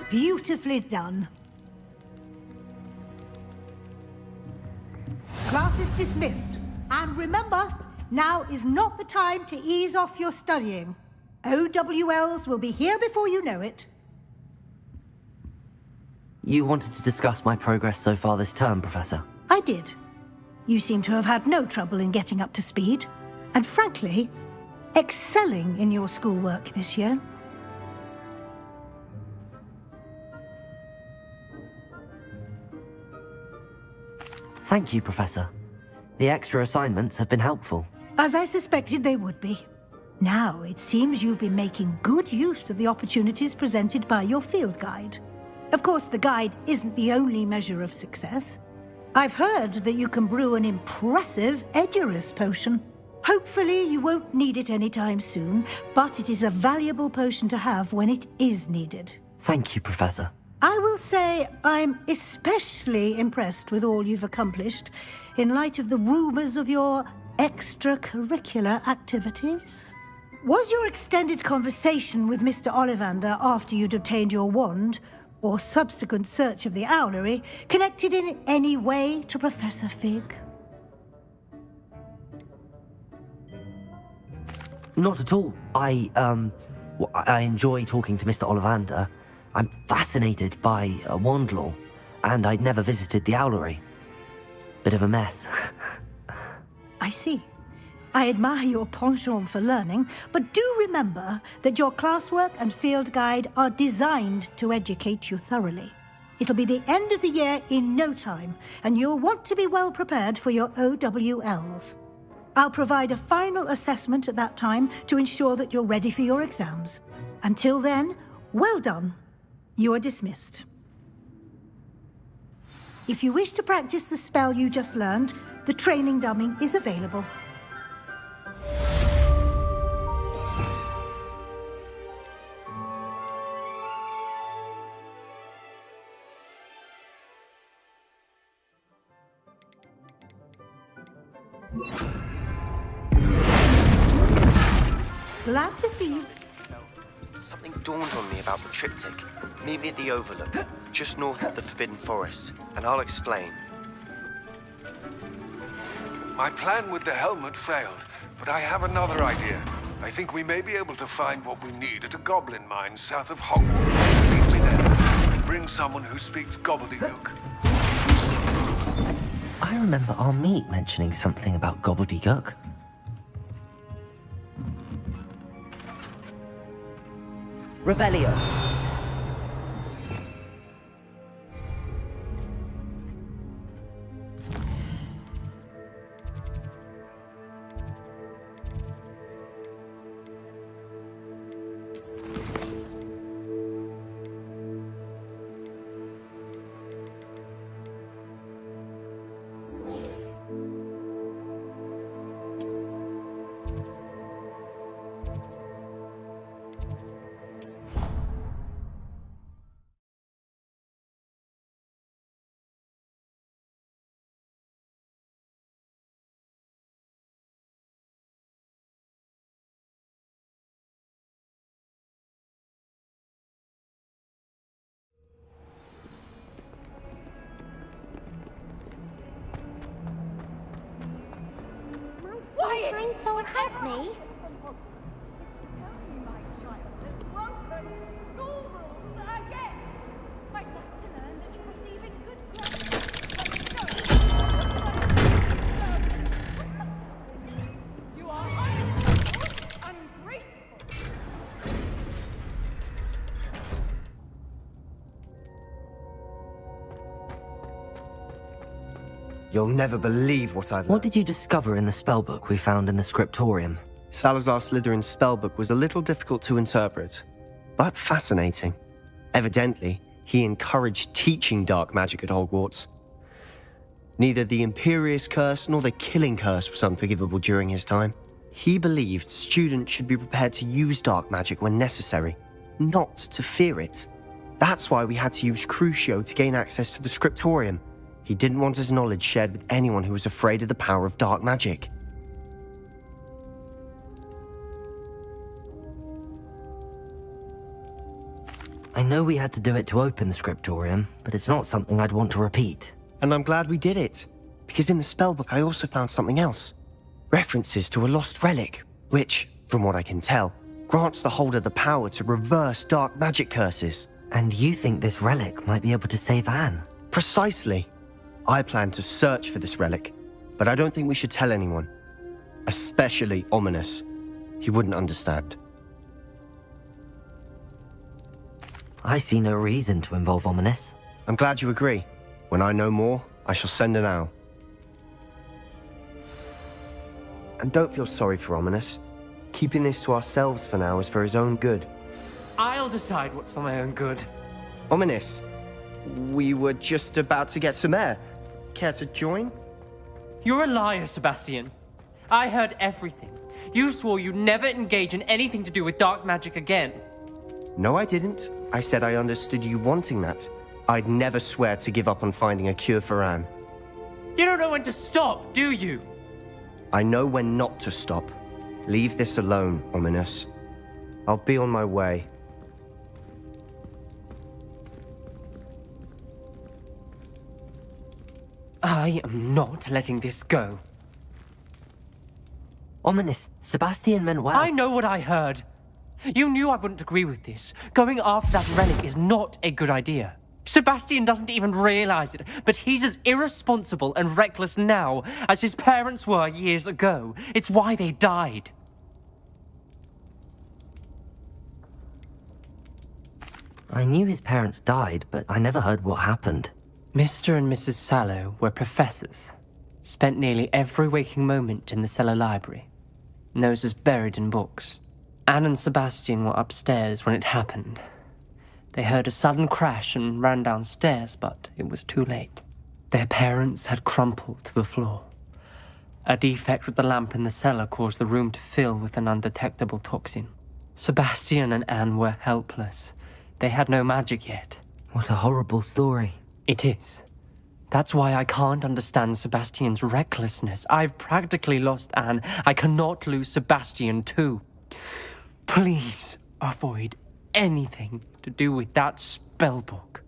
Beautifully done. Class is dismissed. And remember, now is not the time to ease off your studying. OWLs will be here before you know it. You wanted to discuss my progress so far this term, Professor? I did. You seem to have had no trouble in getting up to speed. And frankly, excelling in your schoolwork this year. Thank you, Professor. The extra assignments have been helpful. As I suspected they would be. Now, it seems you've been making good use of the opportunities presented by your field guide. Of course, the guide isn't the only measure of success. I've heard that you can brew an impressive Edurus potion. Hopefully, you won't need it anytime soon, but it is a valuable potion to have when it is needed. Thank you, Professor. I will say I'm especially impressed with all you've accomplished in light of the rumors of your extracurricular activities. Was your extended conversation with Mr. Ollivander after you'd obtained your wand, or subsequent search of the owlery, connected in any way to Professor Fig? Not at all. I enjoy talking to Mr. Ollivander. I'm fascinated by wand lore, and I'd never visited the owlery. Bit of a mess. I see. I admire your penchant for learning, but do remember that your classwork and field guide are designed to educate you thoroughly. It'll be the end of the year in no time, and you'll want to be well prepared for your OWLs. I'll provide a final assessment at that time to ensure that you're ready for your exams. Until then, well done. You are dismissed. If you wish to practice the spell you just learned, the training dummy is available. Glad to see you. Something dawned on me about the triptych. Meet me at the Overlook, just north of the Forbidden Forest, and I'll explain. My plan with the helmet failed, but I have another idea. I think we may be able to find what we need at a goblin mine south of Hogwarts. Meet me there. Bring someone who speaks gobbledygook. I remember our meet mentioning something about gobbledygook. Revelio. Kind soul help me? You'll never believe what I've learned. What did you discover in the spellbook we found in the scriptorium? Salazar Slytherin's spellbook was a little difficult to interpret, but fascinating. Evidently, he encouraged teaching dark magic at Hogwarts. Neither the Imperious Curse nor the Killing Curse was unforgivable during his time. He believed students should be prepared to use dark magic when necessary, not to fear it. That's why we had to use Crucio to gain access to the scriptorium. He didn't want his knowledge shared with anyone who was afraid of the power of dark magic. I know we had to do it to open the scriptorium, but it's not something I'd want to repeat. And I'm glad we did it, because in the spellbook I also found something else. References to a lost relic, which, from what I can tell, grants the holder the power to reverse dark magic curses. And you think this relic might be able to save Anne? Precisely. I plan to search for this relic, but I don't think we should tell anyone. Especially Ominous. He wouldn't understand. I see no reason to involve Ominous. I'm glad you agree. When I know more, I shall send an owl. And don't feel sorry for Ominous. Keeping this to ourselves for now is for his own good. I'll decide what's for my own good. Ominous, we were just about to get some air. Care to join? You're a liar, Sebastian. I heard everything. You swore you'd never engage in anything to do with dark magic again. No, I didn't. I said I understood you wanting that. I'd never swear to give up on finding a cure for Anne. You don't know when to stop, do you? I know when not to stop. Leave this alone, Ominous. I'll be on my way. I am not letting this go. Ominous, Sebastian meant well. I know what I heard. You knew I wouldn't agree with this. Going after that relic is not a good idea. Sebastian doesn't even realize it, but he's as irresponsible and reckless now as his parents were years ago. It's why they died. I knew his parents died, but I never heard what happened. Mr. and Mrs. Sallow were professors. Spent nearly every waking moment in the cellar library. Noses buried in books. Anne and Sebastian were upstairs when it happened. They heard a sudden crash and ran downstairs, but it was too late. Their parents had crumpled to the floor. A defect with the lamp in the cellar caused the room to fill with an undetectable toxin. Sebastian and Anne were helpless. They had no magic yet. What a horrible story. It is. That's why I can't understand Sebastian's recklessness. I've practically lost Anne. I cannot lose Sebastian too. Please avoid anything to do with that spellbook.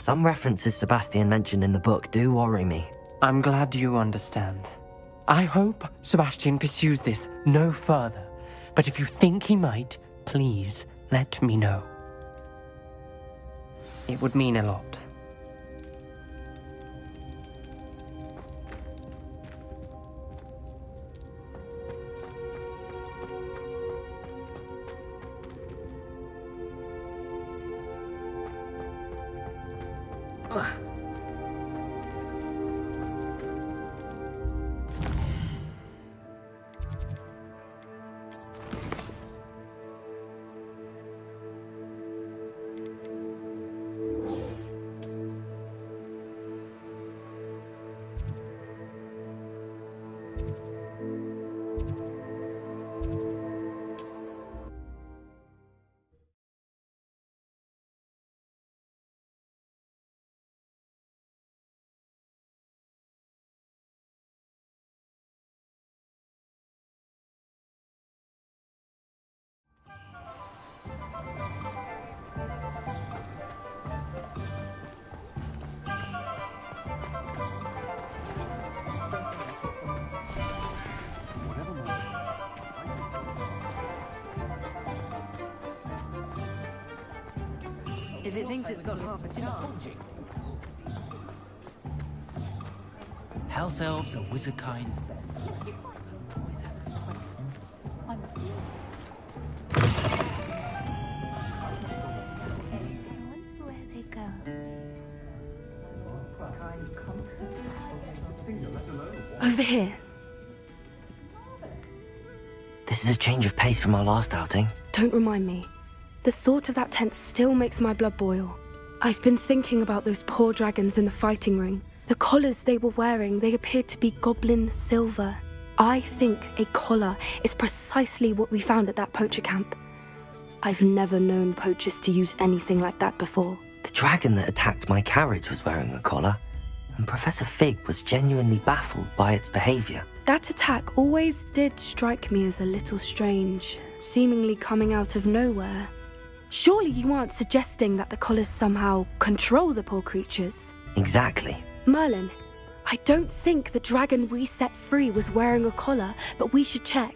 Some references Sebastian mentioned in the book do worry me. I'm glad you understand. I hope Sebastian pursues this no further, but if you think he might, please let me know. It would mean a lot. If it thinks it's got half a chance. House elves are wizard kind. Where they go. Over here. This is a change of pace from our last outing. Don't remind me. The thought of that tent still makes my blood boil. I've been thinking about those poor dragons in the fighting ring. The collars they were wearing, they appeared to be goblin silver. I think a collar is precisely what we found at that poacher camp. I've never known poachers to use anything like that before. The dragon that attacked my carriage was wearing a collar, and Professor Fig was genuinely baffled by its behavior. That attack always did strike me as a little strange, seemingly coming out of nowhere. Surely you aren't suggesting that the collars somehow control the poor creatures? Exactly. Merlin, I don't think the dragon we set free was wearing a collar, but we should check.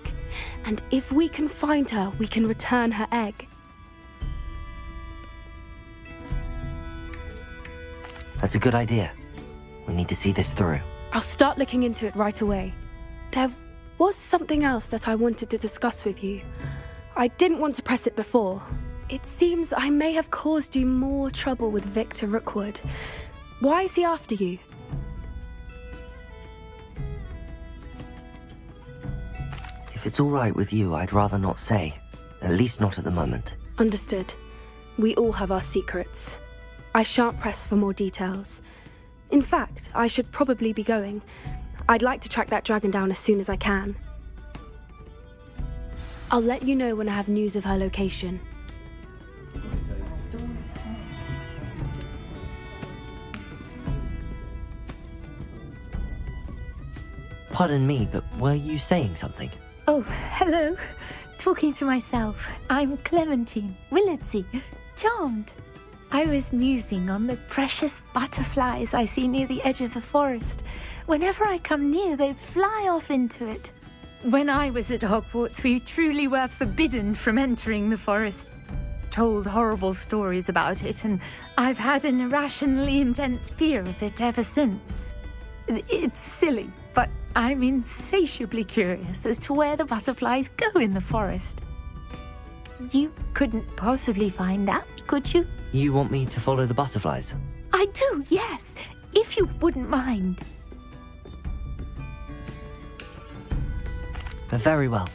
And if we can find her, we can return her egg. That's a good idea. We need to see this through. I'll start looking into it right away. There was something else that I wanted to discuss with you. I didn't want to press it before. It seems I may have caused you more trouble with Victor Rookwood. Why is he after you? If it's all right with you, I'd rather not say. At least not at the moment. Understood. We all have our secrets. I shan't press for more details. In fact, I should probably be going. I'd like to track that dragon down as soon as I can. I'll let you know when I have news of her location. Pardon me, but were you saying something? Oh, hello. Talking to myself. I'm Clementine Willardsey. Charmed. I was musing on the precious butterflies I see near the edge of the forest. Whenever I come near, they fly off into it. When I was at Hogwarts, we truly were forbidden from entering the forest. Told horrible stories about it, and I've had an irrationally intense fear of it ever since. It's silly, but I'm insatiably curious as to where the butterflies go in the forest. You couldn't possibly find out, could you? You want me to follow the butterflies? I do, yes, if you wouldn't mind. Very well.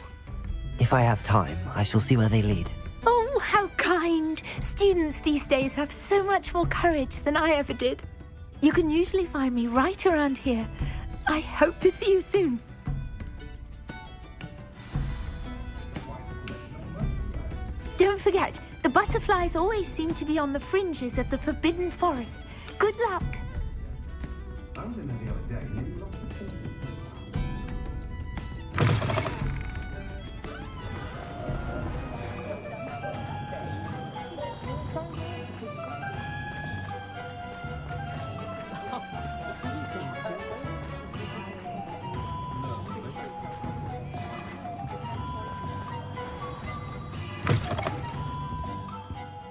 If I have time, I shall see where they lead. Oh, how kind! Students these days have so much more courage than I ever did. You can usually find me right around here. I hope to see you soon. Don't forget, the butterflies always seem to be on the fringes of the Forbidden Forest. Good luck.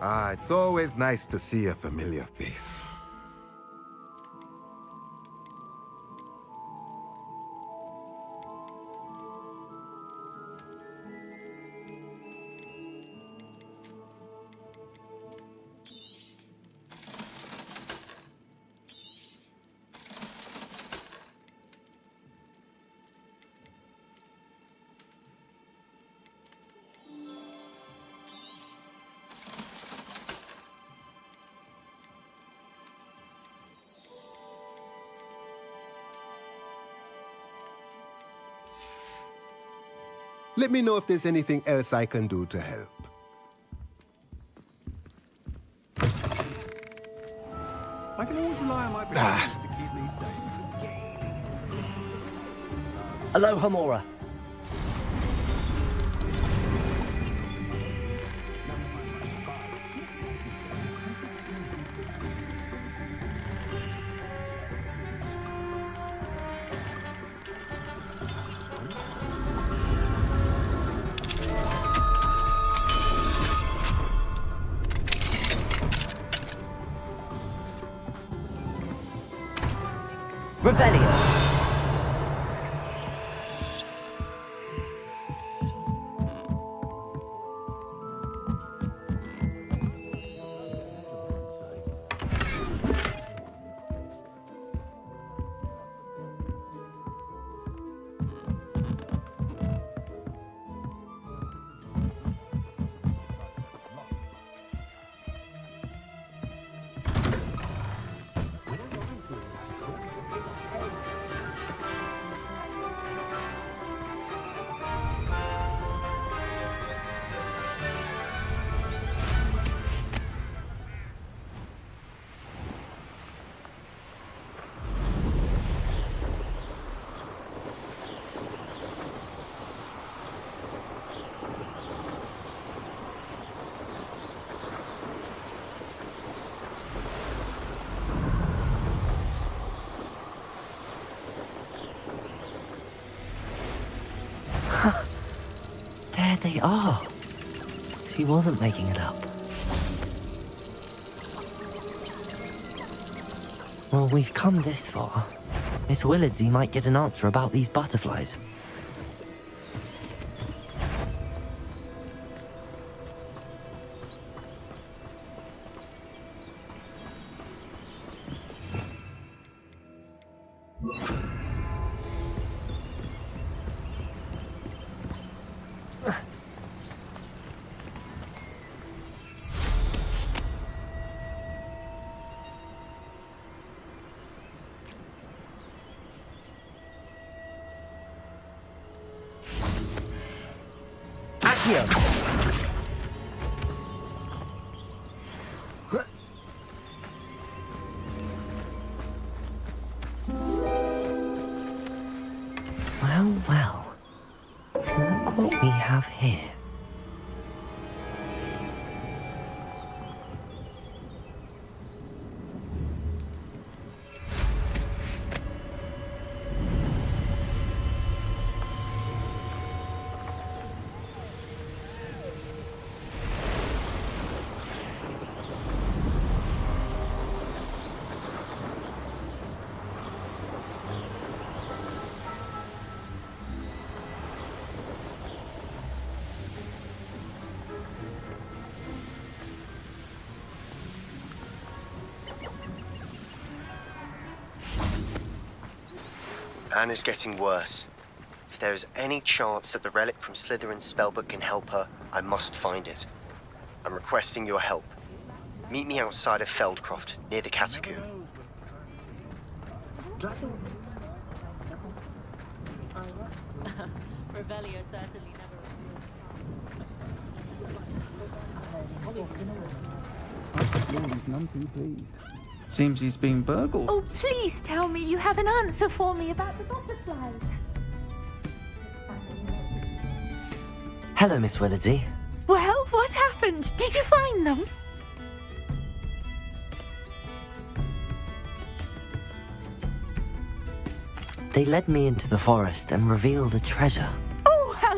Ah, it's always nice to see a familiar face. Let me know if there's anything else I can do to help. I can always rely on my protectors to keep me safe. Aloha, Mora. Revelio. There they are. She wasn't making it up. Well, we've come this far. Miss Willardsey might get an answer about these butterflies. Well, well. Look what we have here. Anna's getting worse. If there is any chance that the relic from Slytherin's spellbook can help her, I must find it. I'm requesting your help. Meet me outside of Feldcroft, near the Catacomb. Revelio certainly never. Seems he's been burgled. Oh, please tell me you have an answer for me about the butterflies. Hello, Miss Willardsey. Well, what happened? Did you find them? They led me into the forest and revealed a treasure. Oh, how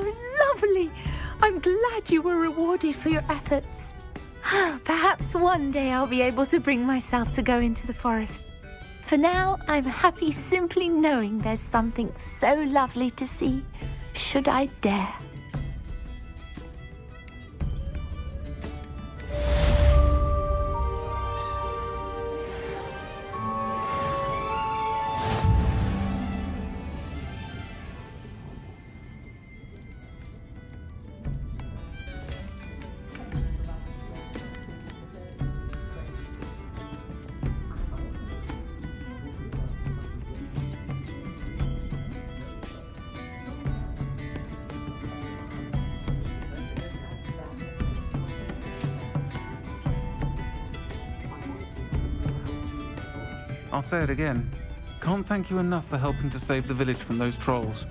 lovely! I'm glad you were rewarded for your efforts. Perhaps one day I'll be able to bring myself to go into the forest. For now, I'm happy simply knowing there's something so lovely to see, should I dare. I'll say it again. Can't thank you enough for helping to save the village from those trolls.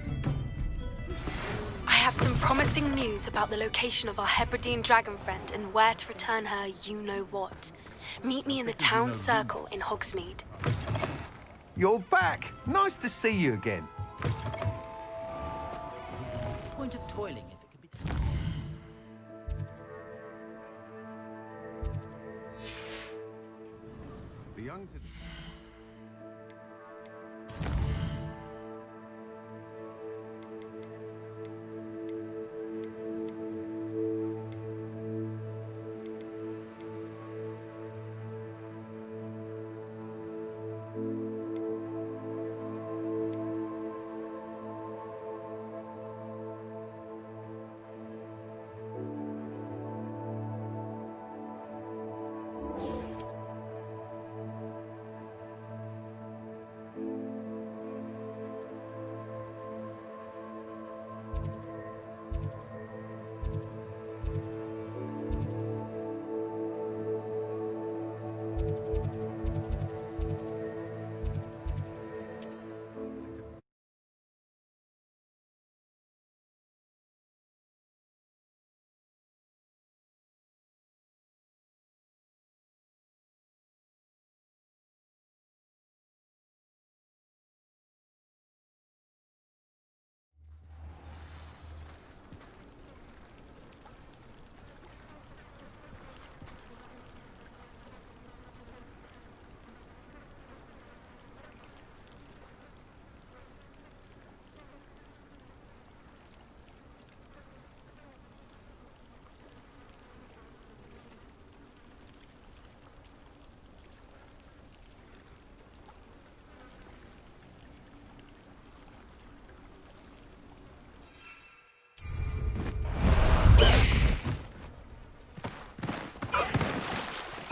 I have some promising news about the location of our Hebridean dragon friend and where to return her you-know-what. Meet me in the town circle in Hogsmeade. You're back. Nice to see you again. Point of toiling if it can be done. The young...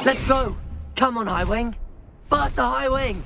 Let's go! Come on, High Wing! Faster, High Wing!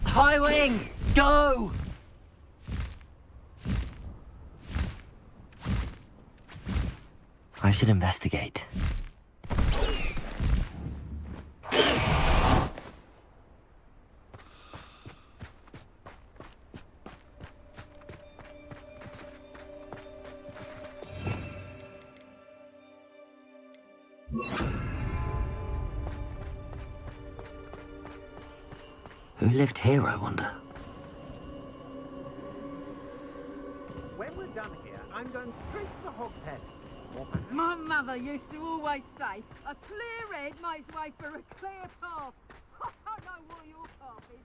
High Wing, go! I should investigate. Who lived here, I wonder? When we're done here, I'm going straight to Hogshead. My mother used to always say, a clear head makes way for a clear path. I don't know what your path is.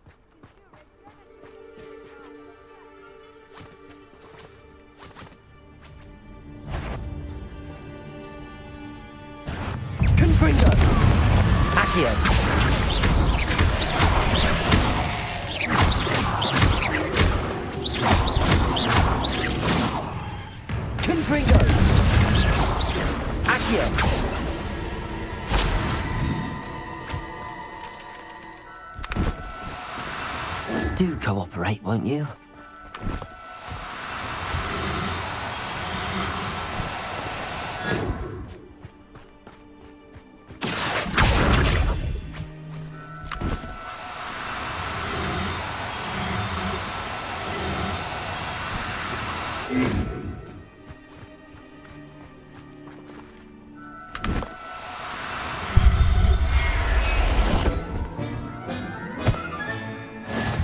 Confringo! Accio! Confringo! Do cooperate, won't you?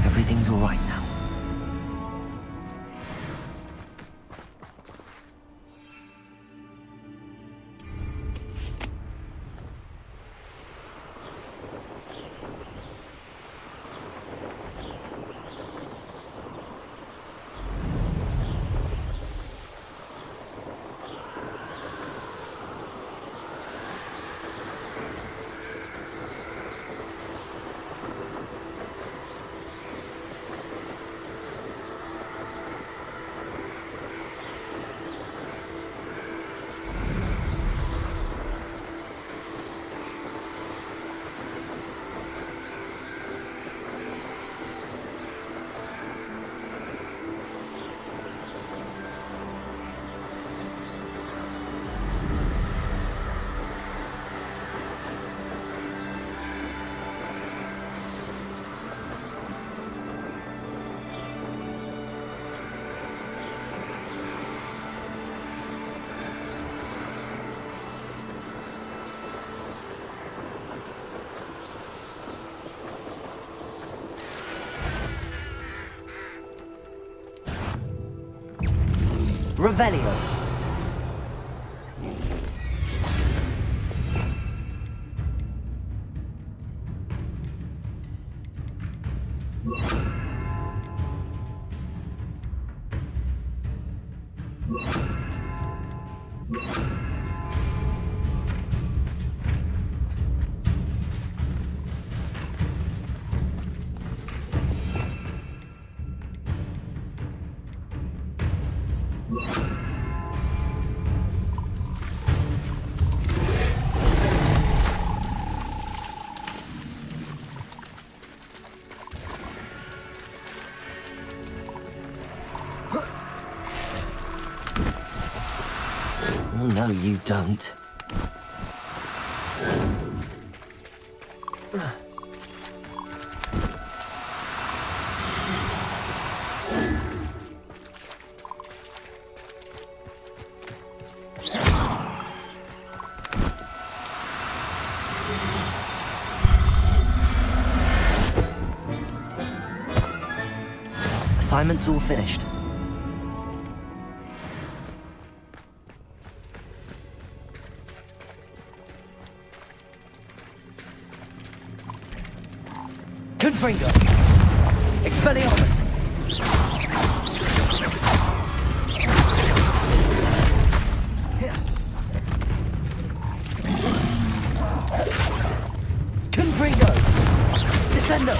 Everything's all right now. Revelio. Oh, no, you don't. Assignment's all finished. Confringo! Expelliarmus! Confringo! Descendo!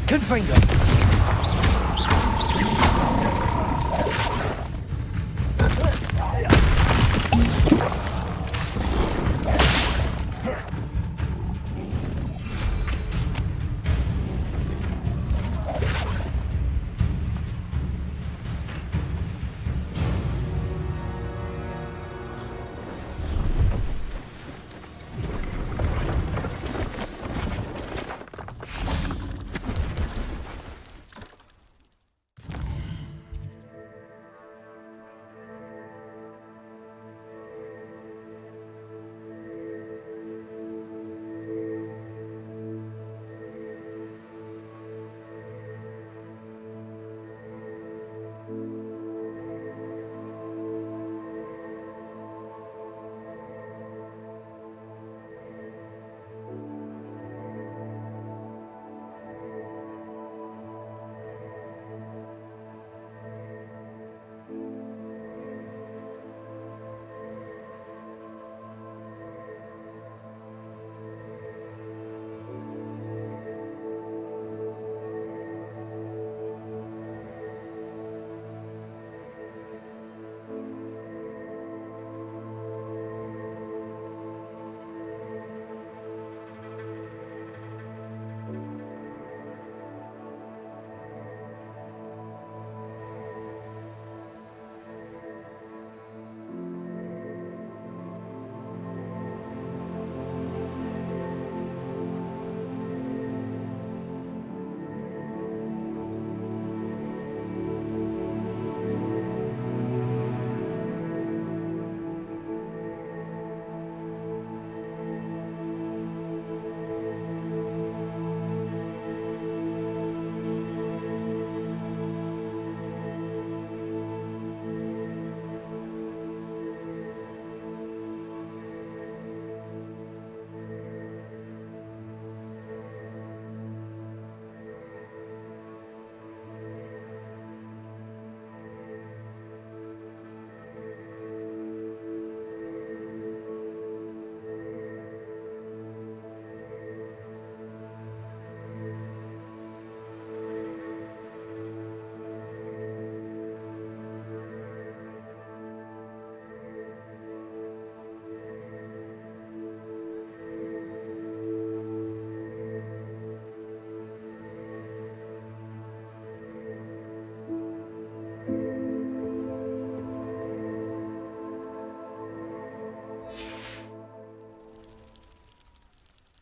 Confringo!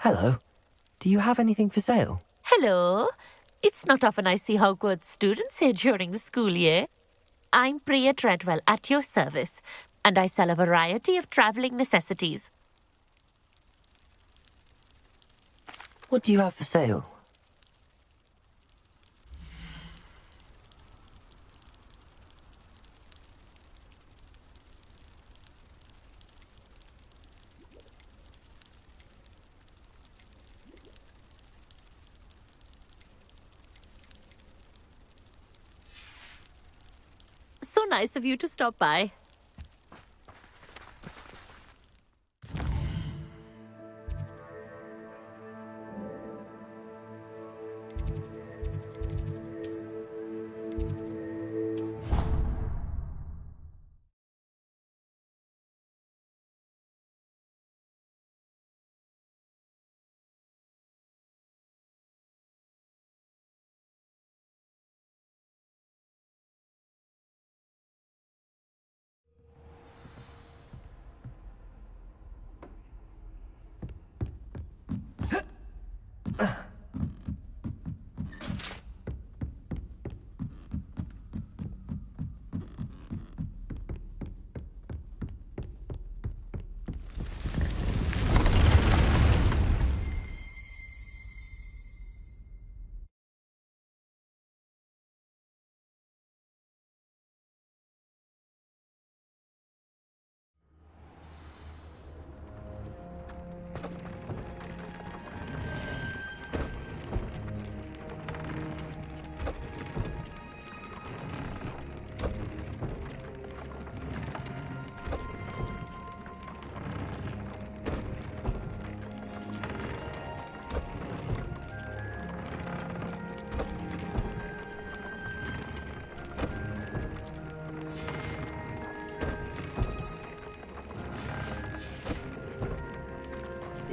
Hello. Do you have anything for sale? Hello. It's not often I see Hogwarts students here during the school year. I'm Priya Treadwell at your service, and I sell a variety of travelling necessities. What do you have for sale? So nice of you to stop by.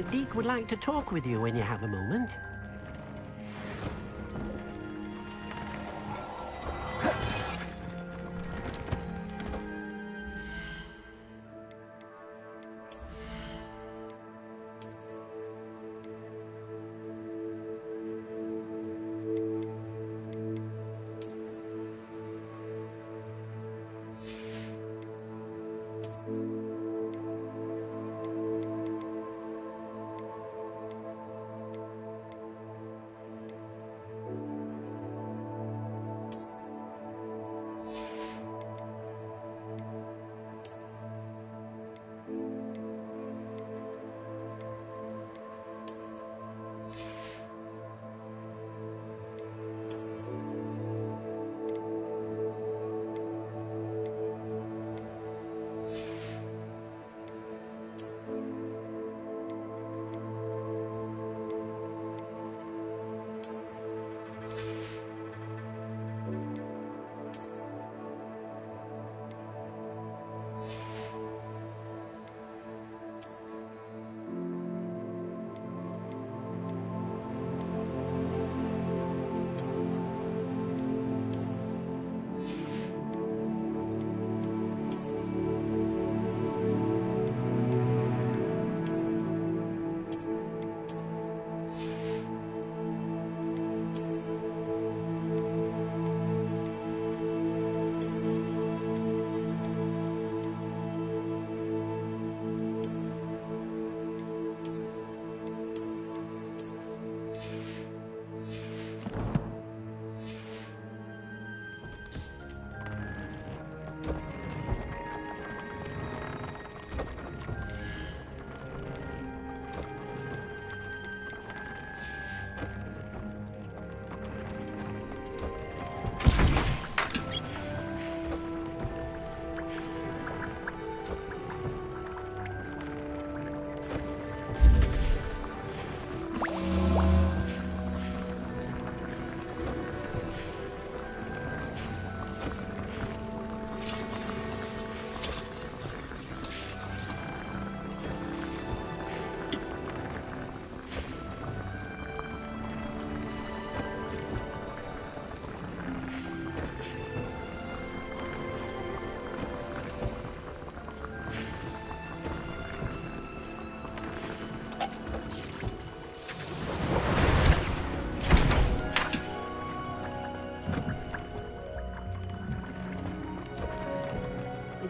Deke would like to talk with you when you have a moment.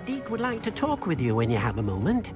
Deke would like to talk with you when you have a moment.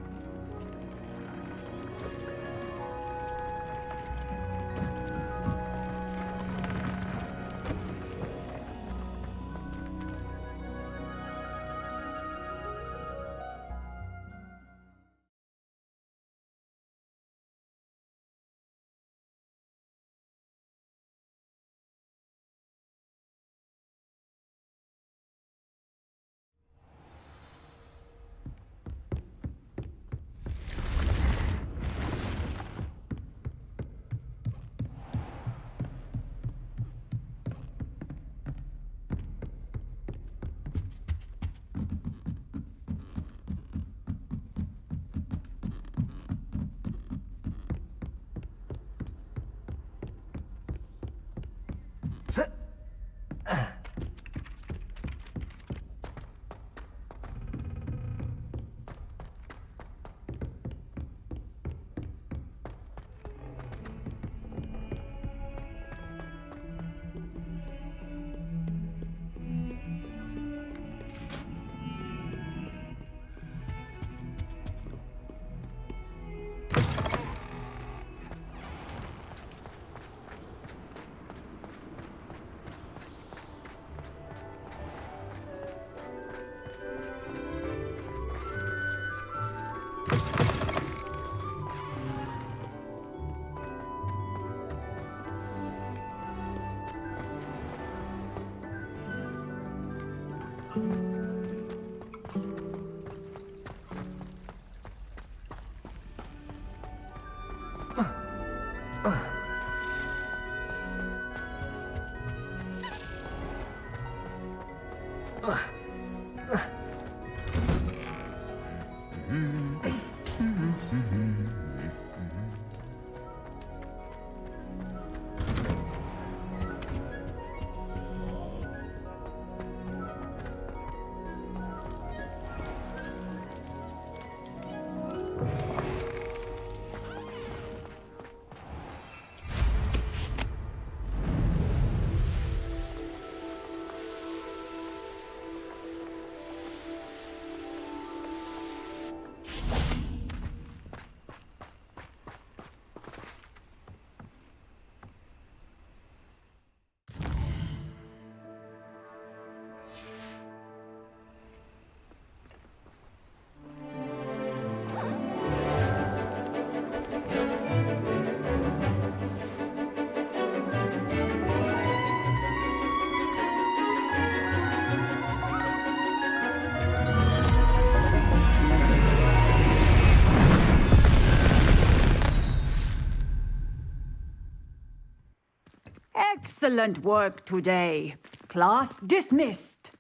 Excellent work today. Class dismissed.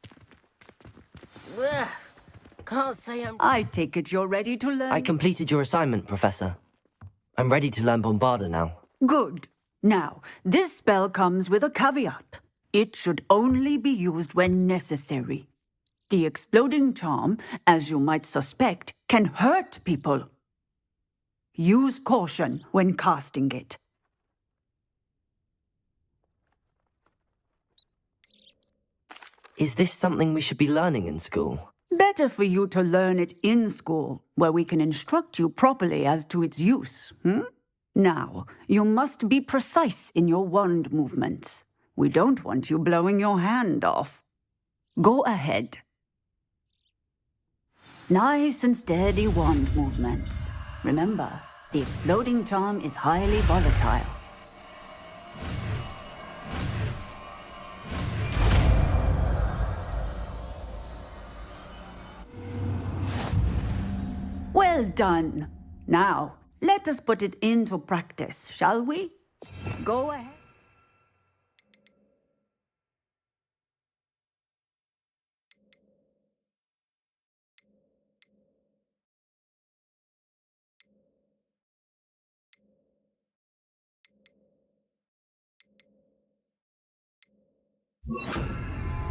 Ugh, can't say I'm... I take it you're ready to learn... I completed your assignment, Professor. I'm ready to learn Bombarda now. Good. Now, this spell comes with a caveat. It should only be used when necessary. The exploding charm, as you might suspect, can hurt people. Use caution when casting it. Is this something we should be learning in school? Better for you to learn it in school, where we can instruct you properly as to its use, Now, you must be precise in your wand movements. We don't want you blowing your hand off. Go ahead. Nice and steady wand movements. Remember, the exploding charm is highly volatile. Well done. Now, let us put it into practice, shall we? Go ahead.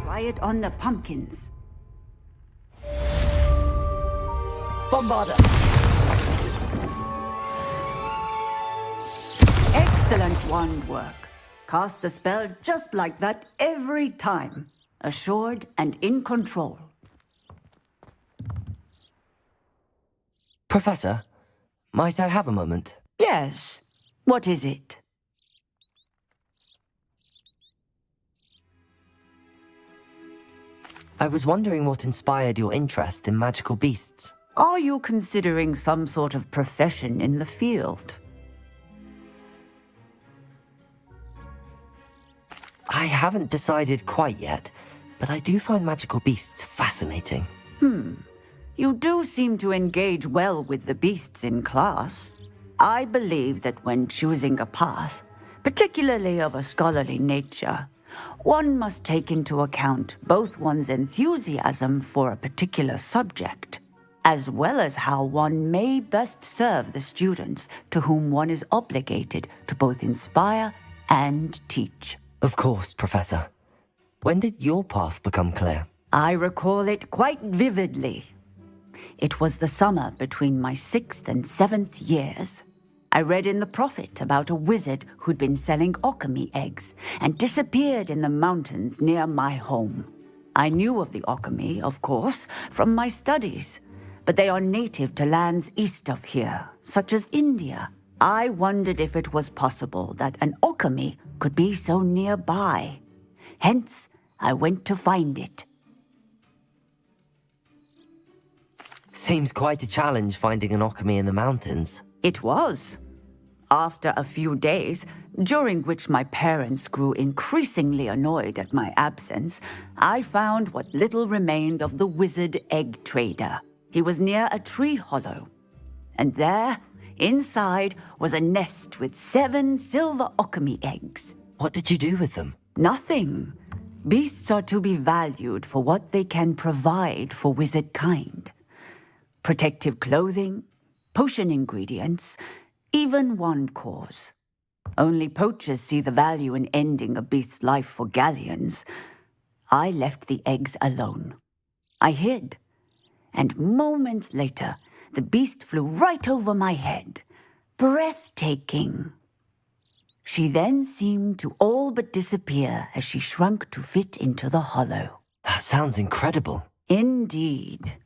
Try it on the pumpkins. Bombarda! Excellent wand work. Cast the spell just like that every time. Assured and in control. Professor, might I have a moment? Yes. What is it? I was wondering what inspired your interest in magical beasts. Are you considering some sort of profession in the field? I haven't decided quite yet, but I do find magical beasts fascinating. You do seem to engage well with the beasts in class. I believe that when choosing a path, particularly of a scholarly nature, one must take into account both one's enthusiasm for a particular subject, as well as how one may best serve the students to whom one is obligated to both inspire and teach. Of course, Professor. When did your path become clear? I recall it quite vividly. It was the summer between my 6th and 7th years. I read in the Prophet about a wizard who'd been selling alchemy eggs and disappeared in the mountains near my home. I knew of the alchemy, of course, from my studies, but they are native to lands east of here, such as India. I wondered if it was possible that an alchemy could be so nearby. Hence, I went to find it. Seems quite a challenge finding an alchemy in the mountains. It was. After a few days, during which my parents grew increasingly annoyed at my absence, I found what little remained of the wizard egg trader. He was near a tree hollow, and there, inside, was a nest with 7 silver alchemy eggs. What did you do with them? Nothing. Beasts are to be valued for what they can provide for wizard kind. Protective clothing, potion ingredients, even wand cores. Only poachers see the value in ending a beast's life for galleons. I left the eggs alone. I hid, and moments later, the beast flew right over my head. Breathtaking. She then seemed to all but disappear as she shrunk to fit into the hollow. That sounds incredible. Indeed.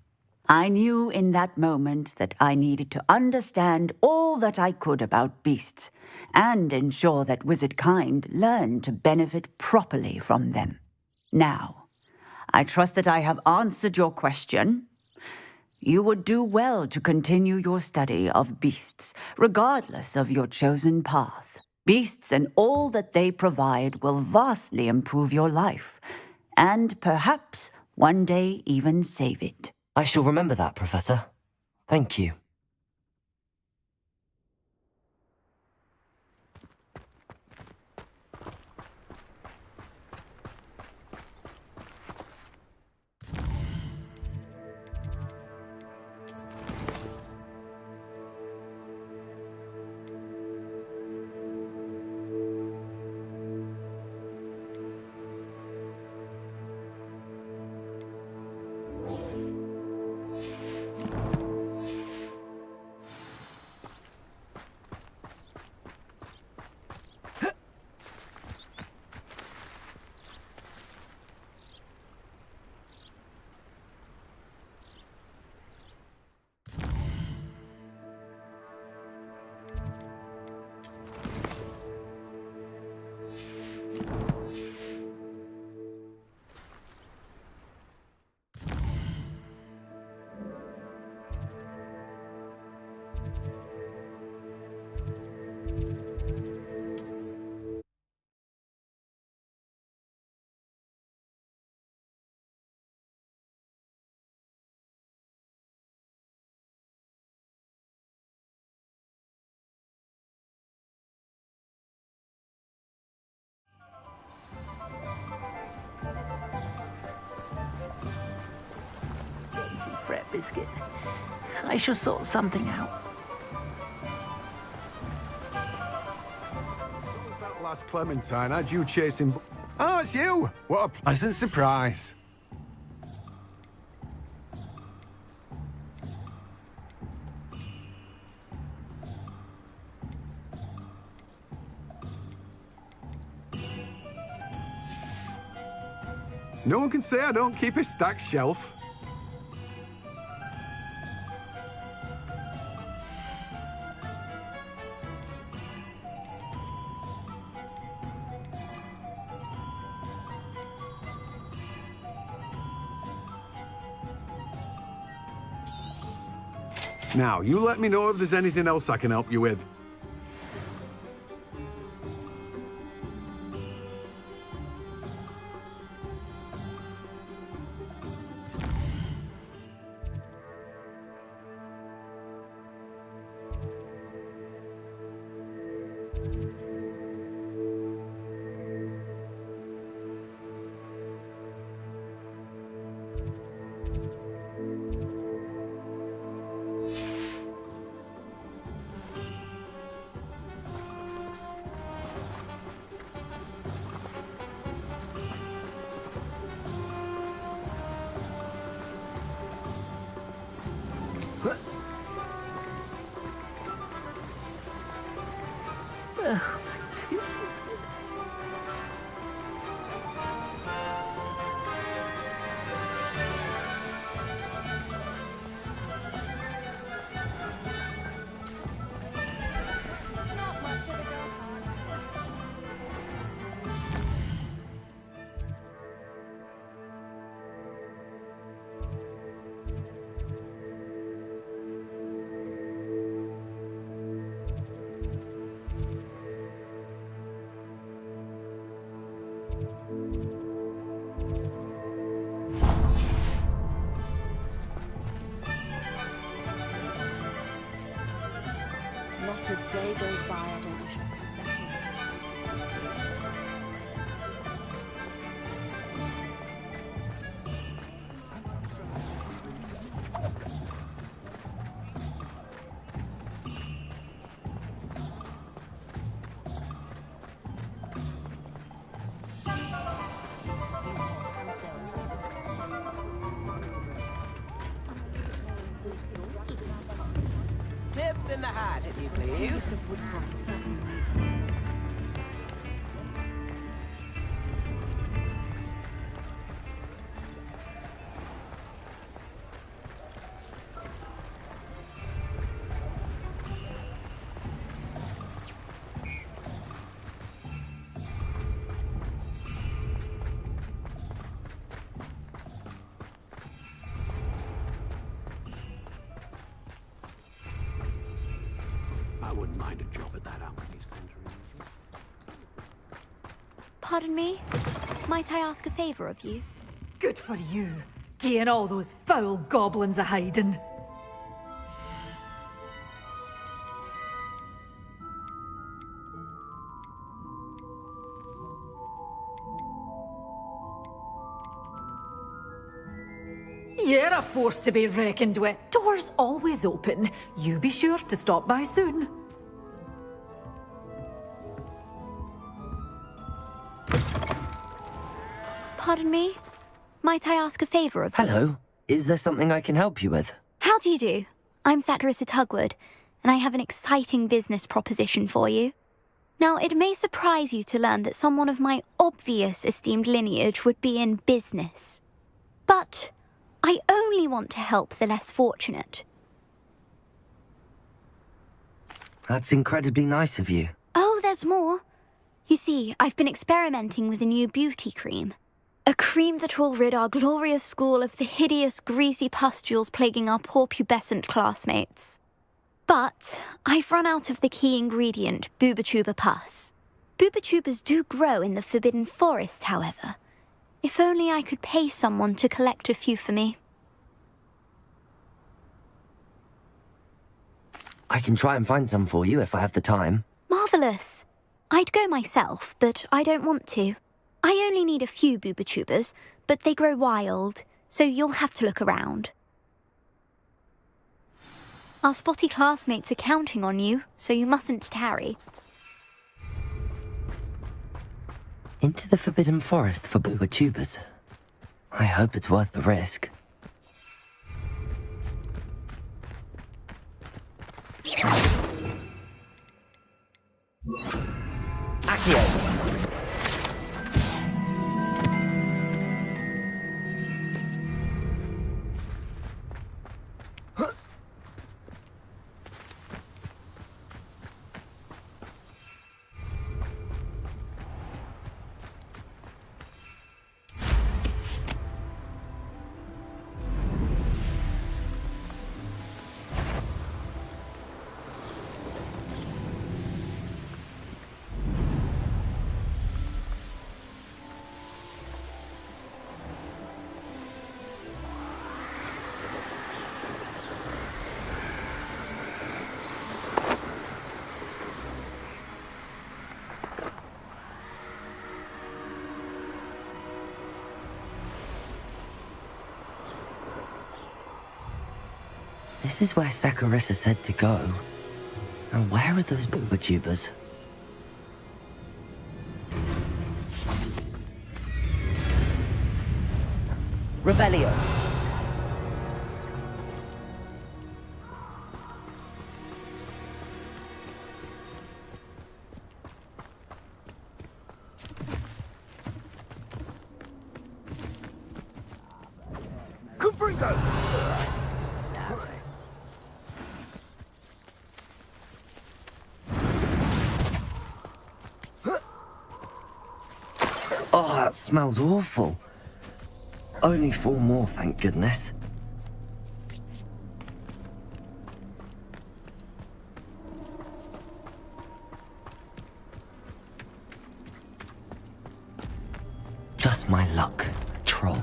I knew in that moment that I needed to understand all that I could about beasts and ensure that wizard kind learned to benefit properly from them. Now, I trust that I have answered your question. You would do well to continue your study of beasts, regardless of your chosen path. Beasts and all that they provide will vastly improve your life, and perhaps one day even save it. I shall remember that, Professor. Thank you. Bread biscuit. I shall sort something out. That last Clementine had you chasing... Oh, it's you! What a pleasant surprise. No one can say I don't keep a stacked shelf. Now, you let me know if there's anything else I can help you with. Not a day goes by I don't wish I could be back. Tips in the hat, if you please. I wouldn't mind a job at that Alchemy Centre. Pardon me? Might I ask a favour of you? Good for you, getting all those foul goblins a hiding. You're a force to be reckoned with. Doors always open. You be sure to stop by soon. Pardon me? Might I ask a favour of you? Hello. Is there something I can help you with? How do you do? I'm Satirist Hogwarts, and I have an exciting business proposition for you. Now, it may surprise you to learn that someone of my obvious esteemed lineage would be in business. But I only want to help the less fortunate. That's incredibly nice of you. Oh, there's more. You see, I've been experimenting with a new beauty cream. A cream that will rid our glorious school of the hideous, greasy pustules plaguing our poor pubescent classmates. But I've run out of the key ingredient, Booba-Tuba pus. Booba-Tubas do grow in the Forbidden Forest, however. If only I could pay someone to collect a few for me. I can try and find some for you if I have the time. Marvellous. I'd go myself, but I don't want to. I only need a few Booba-Tubas, but they grow wild, so you'll have to look around. Our spotty classmates are counting on you, so you mustn't tarry. Into the Forbidden Forest for Booba-Tubas. I hope it's worth the risk. Accio! This is where Saccharissa said to go. And where are those Bulbatubers? Revelio. Oh, that smells awful. Only 4 more, thank goodness. Just my luck, troll.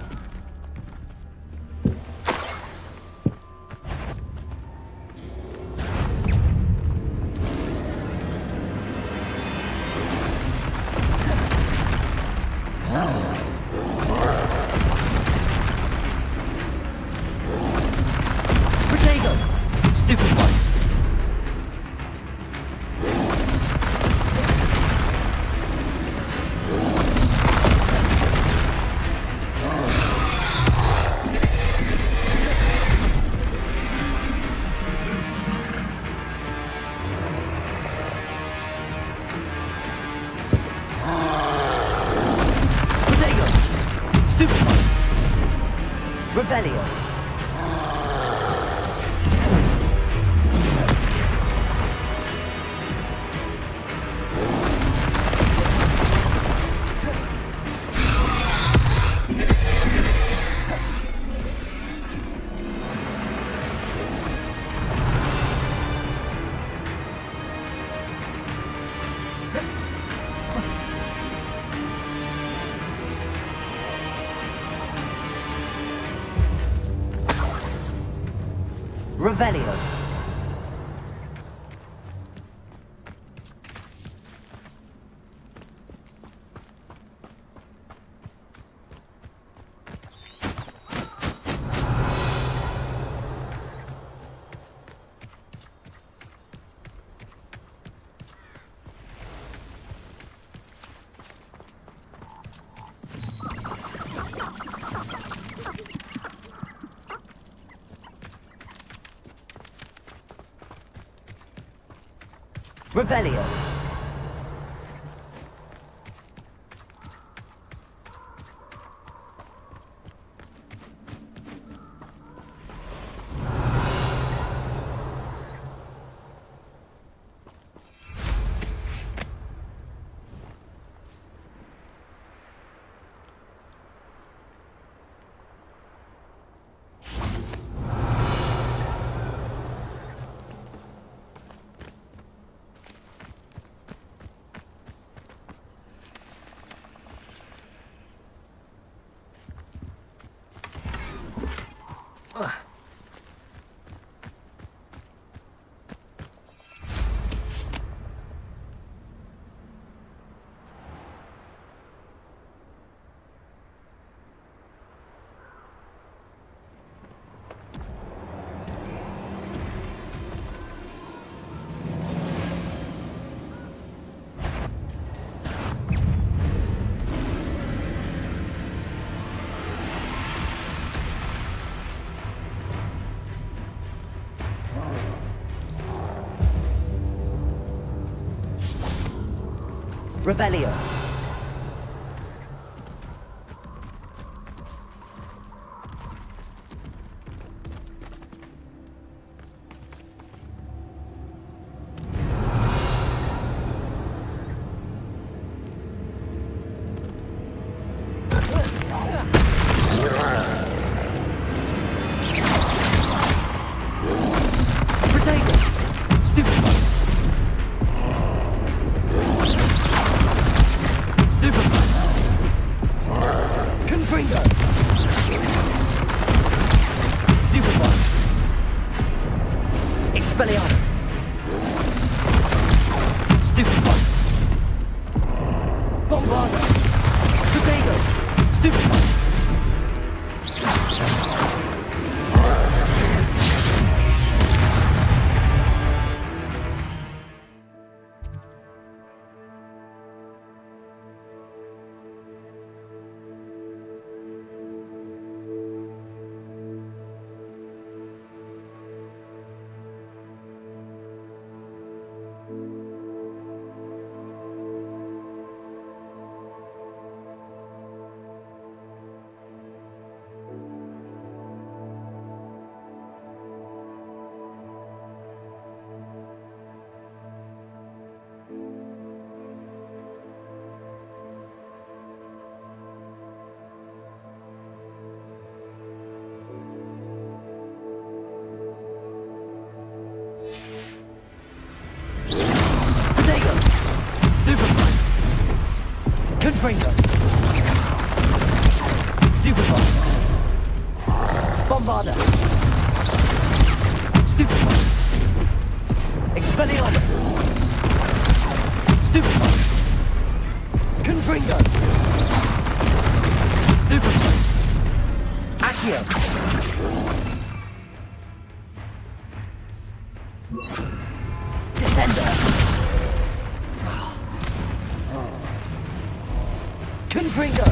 Revelio. Revelio. Revelio. Revelio. Expelliarmus! Stupefy! Confringo! Stupefy! Accio! Descender! Confringo!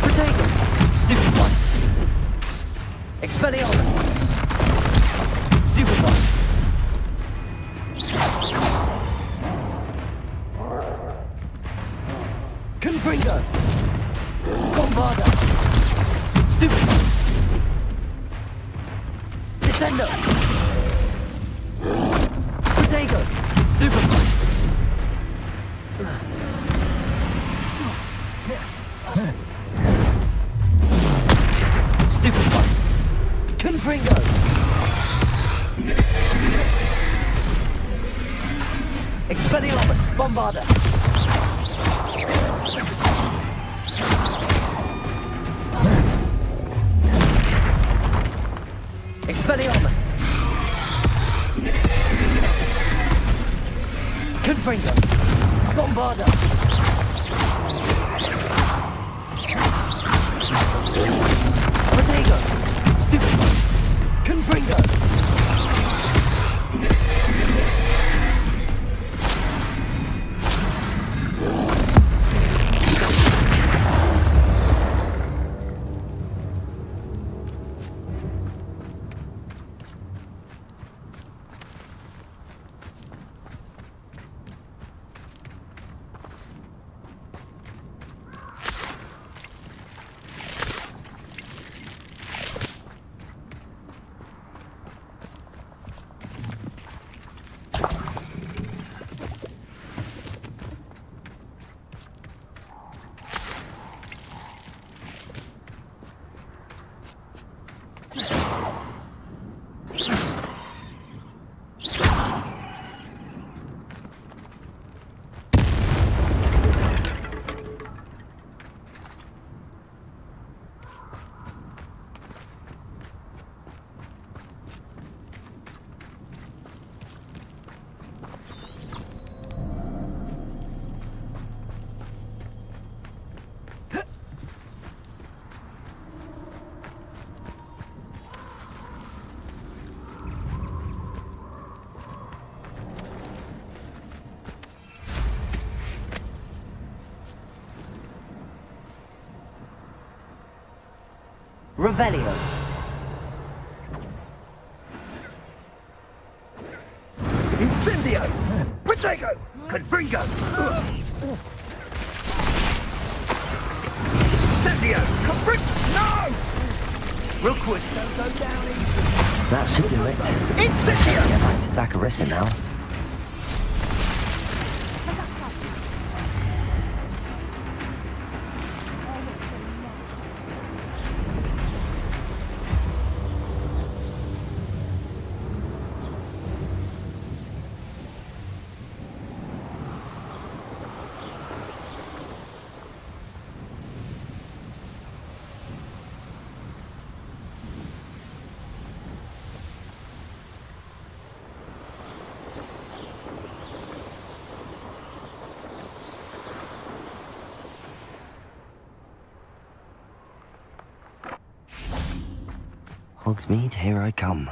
Protego! Stupefy! Expelliarmus! Stupefy! Confringo! Bombarda! Stupefy! Descendo! Protego! Stupefy! Stupefy! Confringo! Expelliarmus! Bombarda! Expelliarmus! Confringo! Bombarda! Protego! Stupefy! Confringo! Revelio. Incendio! Protego! Confringo! Incendio! Confringo! No! Rookwood, don't go down easy. That should do it. Incendio! Get back to Saccharissa now. Hogsmeade, here I come.